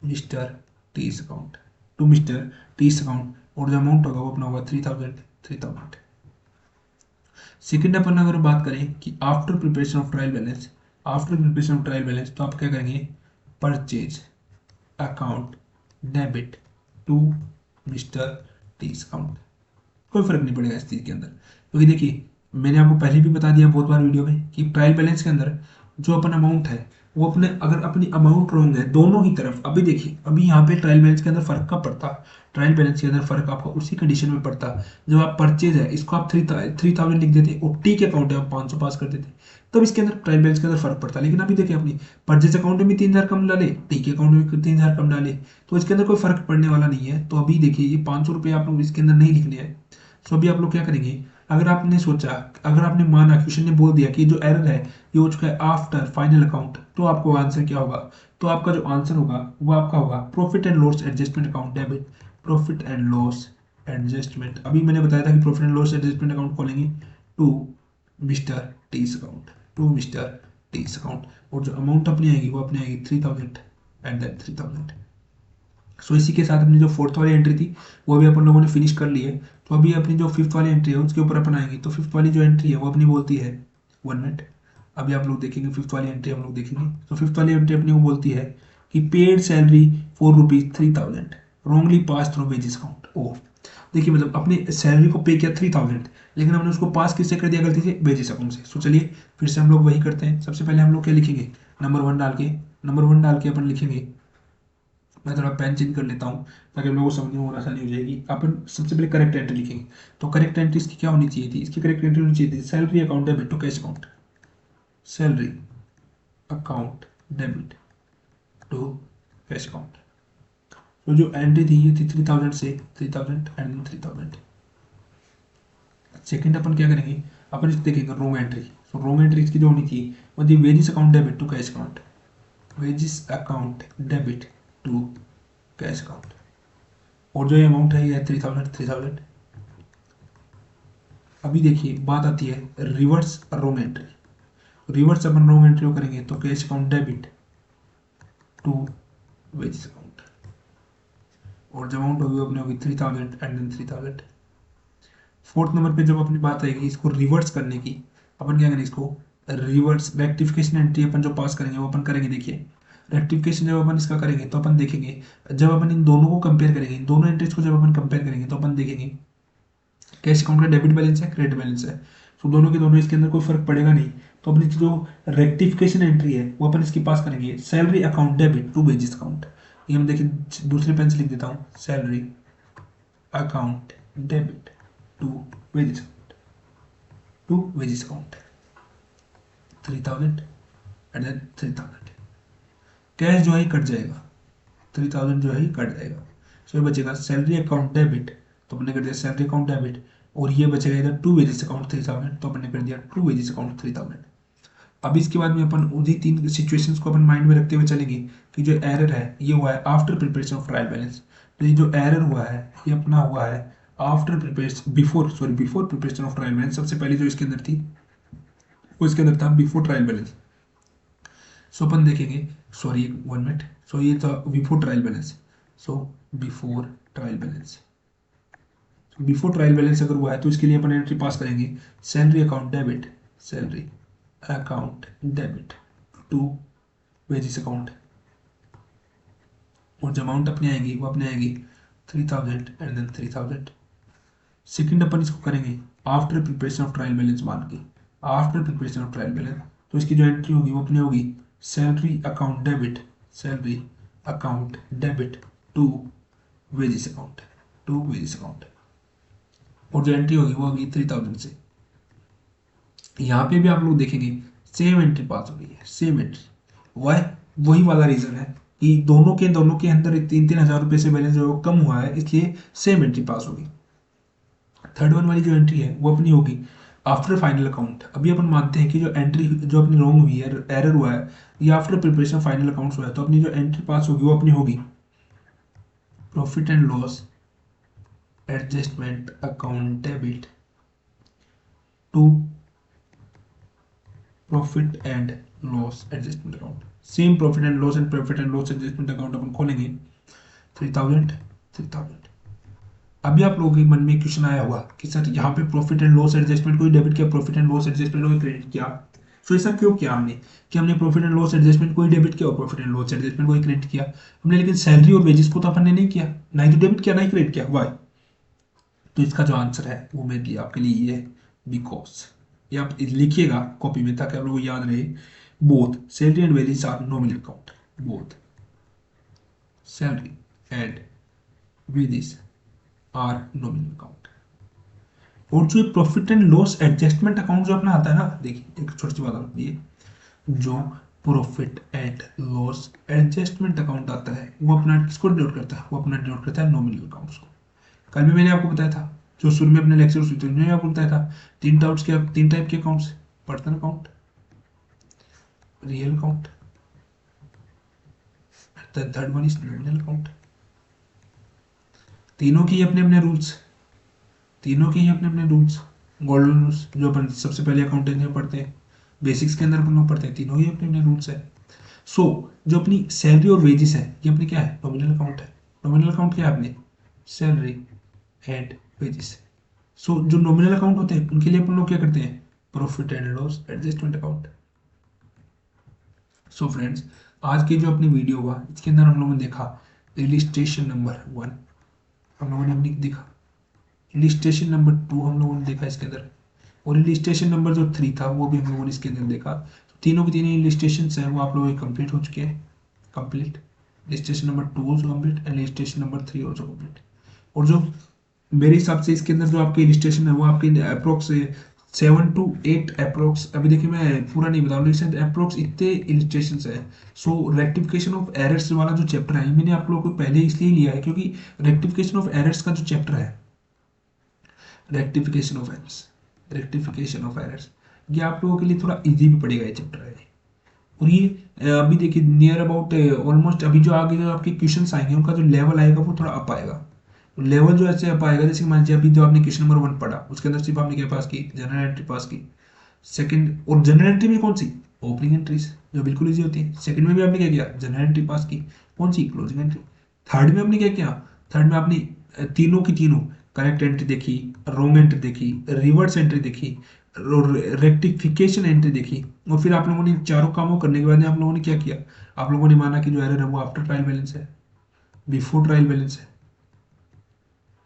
mister T's account, to mister T's account, और जो अमाउंट होगा वो अपना होगा 3,000। सेकेंड अपन अगर बात करें कि after preparation of trial balance, after preparation of trial balance तो आप क्या करेंगे purchase account debit to mister T's account. कोई फर्क नहीं पड़ेगा इस चीज़ के अंदर, क्योंकि देखिए मैंने आपको पहले भी बता दिया बहुत बार वीडियो में कि ट्रायल बैलेंस के अंदर जो अपन अमाउंट है वो अपने अगर अपनी अमाउंट रॉन्ग है दोनों ही तरफ, अभी देखिए अभी यहाँ पे ट्रायल बैलेंस के अंदर फर्क कब पड़ता, ट्रायल बैलेंस के अंदर फर्क आपको उसी कंडीशन में पड़ता जब आप परचेज है इसको आप 3000 लिख देते और टी के अकाउंट है आप 500 पास कर देते, तब इसके अंदर ट्रायल बैलेंस के अंदर फर्क पड़ता। लेकिन अभी देखिए अपनी परचेज अकाउंट में 3000 कम डाले, टी के अकाउंट में 3000 कम डाले, तो इसके अंदर कोई फर्क पड़ने वाला नहीं है। तो अभी देखिए ये 500 रुपये आप लोग इसके अंदर नहीं लिखने हैं। सो अभी आप लोग क्या करेंगे, अगर आपने सोचा, अगर आपने माना, क्वेश्चन ने बोल दिया कि जो एरर है ये हो चुका है आफ्टर फाइनल अकाउंट, तो आपको आंसर क्या होगा, तो आपका जो आंसर होगा वो आपका होगा profit and loss adjustment account debit, profit and loss adjustment. अभी मैंने बताया था कि profit and loss adjustment account खोलेंगे to mister T's account, to mister T's account, और जो अमाउंट अपनी आएगी वो अपनी आएगी 3000 एंड देन 3000। सो इसी के साथ अपनी जो फोर्थ वाली एंट्री थी वो भी अपन लोगों ने फिनिश कर ली है। तो अभी अपनी जो फिफ्थ वाली एंट्री है उसके ऊपर अपन आएंगे। तो फिफ्थ वाली जो एंट्री है वो अपनी बोलती है 1 मिनट, अभी आप लोग देखेंगे फिफ्थ वाली एंट्री हम लोग देखेंगे। तो फिफ्थ वाली एंट्री अपनी को बोलती है कि paid salary for ₹3000 wrongly passed through wages account. ओ देखिए मतलब अपनी सैलरी को पे किया 3000, लेकिन हमने उसको पास किससे कर दिया गलती से, वेजेस अकाउंट से। सो चलिए फिर से हम लोग वही करते हैं। सबसे पहले हम लोग क्या लिखेंगे, नंबर 1 डाल के अपन लिखेंगे, मैं थोड़ा पेन चेंज कर लेता हूँ ताकि हम लोगों को समझने में और आसानी हो जाएगी। अपन सबसे पहले करेक्ट एंट्री लिखेंगे। तो करेक्ट एंट्री इसकी क्या होनी चाहिए थी, इसकी करेक्ट एंट्री होनी चाहिए थी salary account debit to cash account, salary account debit to cash account. तो जो एंट्री थी ये थी 3000 से 3000 एंड 3000। सेकंड अपन क्या करेंगे, अपन इसको देखेंगे रोंग एंट्री। तो रोंग एंट्री इसकी जो होनी थी वो थी wages account debit to cash account, wages account debit to cash account, और जो अमाउंट है ये है 3000। अभी देखिए बात आती है रिवर्स रोंग एंट्री। रिवर्स अपन रोंग एंट्री को करेंगे तो cash account debit to wages account, और जो अमाउंट होगी वो अपनी होगी 3000 एंड देन 3000। फोर्थ नंबर पे जब अपनी बात आएगी इसको रिवर्स करने की, अपन क्या करेंगे, इसको रिवर्स रेक्टिफिकेशन एंट्री अपन जो पास करेंगे वो अपन करेंगे। देखिए रेक्टिफिकेशन जब अपन इसका करेंगे तो अपन देखेंगे, जब अपन इन दोनों को कंपेयर करेंगे, इन दोनों एंट्रीज को जब अपन कंपेयर करेंगे तो अपन देखेंगे कैश अकाउंट का डेबिट बैलेंस है, क्रेडिट बैलेंस है, तो दोनों के दोनों इसके अंदर कोई फर्क पड़ेगा नहीं। तो अपनी जो रेक्टिफिकेशन एंट्री है वो अपन इसकी पास करेंगे salary account debit to wages account. ये हम देखिए दूसरे पेन से लिख देता हूँ, salary account debit to wages account, to wages account 3000 and then 3000। Cash जो है कट जाएगा, 3000 जो है कट जाएगा, सो ये बचेगा सैलरी अकाउंट डेबिट, तो अपने कर दिया सैलरी अकाउंट डेबिट, और ये बचेगा इधर टू वेजेस अकाउंट 3000, तो अपने कर दिया टू वेजेस अकाउंट 3000। अब इसके बाद में अपन उन्हीं तीन सिचुएशंस को अपन माइंड में रखते हुए चलेंगे कि जो एरर है ये हुआ है after preparation of trial balance. तो ये जो एरर हुआ है ये अपना हुआ है after preparation, before preparation of trial balance. सबसे पहले जो इसके अंदर थी वो इसके अंदर था बिफोर ट्रायल बैलेंस। सो अपन देखेंगे, सॉरी 1 मिनट, सो ये था before trial balance. So before trial balance, before trial balance अगर हुआ है तो इसके लिए अपन एंट्री पास करेंगे salary account debit, salary account debit to wages account, और जो अमाउंट अपनी आएगी वो अपनी आएगी 3000 एंड देन 3000। सेकंड अपन इसको करेंगे after preparation of trial balance मान के, after preparation of trial balance, तो इसकी जो एंट्री होगी वो अपनी होगी salary account debit, salary account debit to wages account, to wages account, और जो एंट्री होगी वो होगी 3000 से। यहाँ पे भी आप लोग देखेंगे सेम एंट्री पास हो रही है, सेम एंट्री। वही वाला रीजन है कि दोनों के अंदर 3-3 हजार रुपये से बैलेंस जो कम हुआ है, इसलिए सेम एंट्री पास होगी। थर्ड वन वाली जो एंट्री है वो अपनी होगी आफ्टर फाइनल अकाउंट। अभी अपन मानते हैं कि जो एंट्री जो अपनी रॉन्ग हुई है, एरर हुआ है, ये आफ्टर प्रिपरेशन फाइनल अकाउंट्स हुआ है, तो अपनी जो एंट्री पास होगी वो अपनी होगी profit and loss adjustment account debit to profit and loss adjustment account. Same profit and loss adjustment account अपन खोलेंगे 3000। अभी आप लोगों के मन में क्वेश्चन आया होगा कि सर यहाँ पे प्रॉफिट एंड लॉस एडजस्टमेंट को डेबिट किया, प्रॉफिट एंड लॉस एडजस्टमेंट को क्रेडिट किया, तो ऐसा क्यों किया हमने कि हमने प्रॉफिट एंड लॉस एडजस्टमेंट को ही डेबिट किया और प्रॉफिट एंड लॉस एडजस्टमेंट को ही क्रेडिट किया हमने, लेकिन सैलरी और वेजेस को तो अपन ने नहीं किया, ना ही तो डेबिट किया ना ही क्रेडिट किया। वाई? तो इसका जो आंसर है वो मेरे लिए आपके लिए ये है बिकॉज। ये आप लिखिएगा कॉपी में ताकि आप लोगों को याद रहे, both salary and wages are nominal account, both salary and wages are nominal account. और जो profit and loss adjustment account जो अपना आता है ना, देखिए एक छोटी सी बात होती है, जो profit and loss adjustment account आता है वो अपना किसको डिनोट करता है, वो अपना डिनोट करता है नॉमिनल अकाउंट्स को। कल भी मैंने आपको बताया था, जो शुरू में अपने लेक्चर शुरू में आपको बताया था, तीन टाइप के accounts, personal account, real account, third one is nominal account. तीनों की अपने अपने रूल्स, तीनों के ही अपने अपने रूल्स, गोल्डन रूल्स जो अपन सबसे पहले अकाउंटिंग में पढ़ते हैं, बेसिक्स के अंदर अपन लोग पढ़ते हैं, तीनों ही अपने अपने रूल्स है। सो जो अपनी सैलरी और वेजेस है ये अपनी क्या है, नॉमिनल अकाउंट है। नॉमिनल अकाउंट क्या है अपने, सैलरी एंड वेजेस। सो जो नॉमिनल अकाउंट होते हैं उनके लिए अपन लोग क्या करते हैं, profit and loss adjustment account. So friends, आज की जो अपनी वीडियो हुआ इसके अंदर हम लोगों ने देखा इलिस्ट्रेशन नंबर 1, हम लोगों ने अपनी देखा इलिस्ट्रेशन नंबर 2 हम लोगों ने देखा इसके अंदर, और इलिस्ट्रेशन नंबर जो 3 था वो भी हम लोगों ने इसके अंदर देखा। तो तीनों के तीनों इलिस्ट्रेशन हैं वो आप लोगों के कंप्लीट हो चुके हैं, complete. Illustration number 2 also complete and illustration number 3 also complete. और जो मेरे हिसाब से इसके अंदर जो आपके इलिस्ट्रेशन है वो आपके अप्रोक्स 7 to 8 अप्रोक्स, अभी देखिए मैं पूरा नहीं बता रहा हूँ, अप्रोक्स इतने इलिस्ट्रेशन है। सो रेक्टिफिकेशन ऑफ एरर्स वाला जो चैप्टर है मैंने आप लोगों को पहले इसलिए लिया है क्योंकि रेक्टिफिकेशन ऑफ एरर्स का जो चैप्टर है, rectification of errors, rectification of errors, ये आप लोगों के लिए थोड़ा इजी भी पड़ेगा ये चैप्टर है। और ये अभी देखिए नियर अबाउट ऑलमोस्ट अभी जो आगे जो आपके क्वेश्चंस आएंगे उनका जो लेवल आएगा वो थोड़ा अप आएगा। लेवल जो ऐसे अप आएगा, जैसे मान लीजिए अभी जो आपने क्वेश्चन नंबर 1 पढ़ा उसके अंदर सिर्फ आपने क्या पास की, जनरल एंट्री पास की। सेकंड, और जनरल एंट्री में कौन सी, ओपनिंग एंट्रीज जो बिल्कुल इजी होती है। सेकंड में भी आपने क्या किया, जनरल एंट्री पास की, कौन सी, क्लोजिंग एंट्री। थर्ड में आपने क्या किया, थर्ड में आपने तीनों की तीनों करेक्ट एंट्री देखी, रॉन्ग एंट्री देखी, रिवर्स एंट्री देखी, रेक्टिफिकेशन एंट्री देखी। और फिर आप लोगों ने चारों कामों करने के बाद आप लोगों ने क्या किया, आप लोगों ने माना कि जो एरर है वो आफ्टर ट्रायल बैलेंस है, बिफोर ट्रायल बैलेंस है,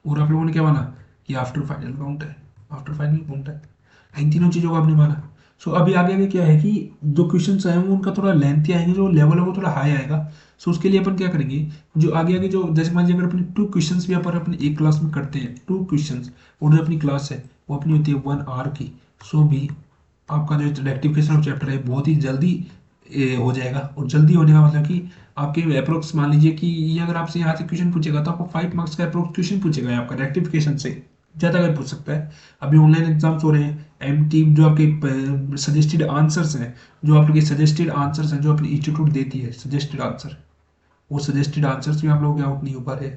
और आप लोगों ने क्या माना कि आफ्टर फाइनल काउंट है, आफ्टर फाइनल काउंट है। इन तीनों चीज़ों को आपने माना। सो अभी आगे आगे क्या है कि जो क्वेश्चंस आए वो उनका थोड़ा लेंथी आएंगे, जो लेवल है वो थोड़ा हाई आएगा। सो उसके लिए अपन क्या करेंगे, जो आगे आगे जो जैसे मान लीजिए अगर अपने 2 क्वेश्चंस भी अपन एक क्लास में करते हैं, 2 क्वेश्चंस, और जो अपनी क्लास है वो अपनी होती है 1 आवर की। सो भी आपका जो रेक्टिफिकेशन ऑफ चैप्टर है बहुत ही जल्दी हो जाएगा। और जल्दी होने का मतलब कि आपके अप्रोक्स मान लीजिए कि ये अगर आपसे यहाँ से क्वेश्चन पूछेगा तो आपको 5 मार्क्स का अप्रोक्स क्वेश्चन पूछेगा आपका रेक्टिफिकेशन से, ज़्यादा अगर पूछ सकता है। अभी ऑनलाइन एग्जाम्स हो रहे हैं, एमटी जो आपके सजेस्टेड आंसर्स हैं, जो आपके सजेस्टेड आंसर्स हैं जो अपनी इंस्टीट्यूट देती है सजेस्टेड आंसर, वो सजेस्टेड आंसर्स भी आप लोग आउट नहीं हो पा रहे।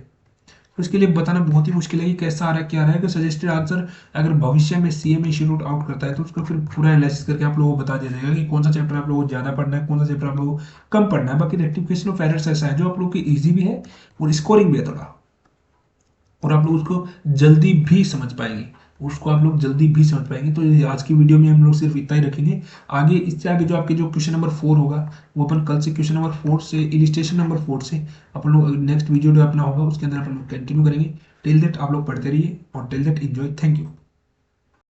तो इसके लिए बताना बहुत ही मुश्किल है कि कैसा आ रहा है क्या आ रहा है, कि सजेस्टेड आंसर अगर भविष्य में सीएम इंस्टीट्यूट आउट करता है तो उसको फिर पूरा एनालिसिस करके आप लोगों को बता दिया जाएगा कि कौन सा चैप्टर आप लोगों को ज़्यादा पढ़ना है, कौन सा चैप्टर आप लोगों को कम पढ़ना है। बाकी रेक्टिफिकेशन ऑफ एरर्स ऐसा है जो आप लोग की ईजी भी है और स्कोरिंग भी है थोड़ा, और आप लोग उसको जल्दी भी समझ पाएंगे, उसको आप लोग जल्दी भी समझ पाएंगे। तो आज की वीडियो में हम लोग सिर्फ इतना ही रखेंगे। आगे इससे आगे जो आपके जो क्वेश्चन नंबर 4 होगा वो अपन कल से क्वेश्चन नंबर 4 से इलिस्ट्रेशन नंबर 4 से अपन लोग नेक्स्ट वीडियो जो अपना होगा उसके अंदर अपन लोग कंटिन्यू करेंगे। टिल दैट आप लोग पढ़ते रहिए और till that enjoy, thank you.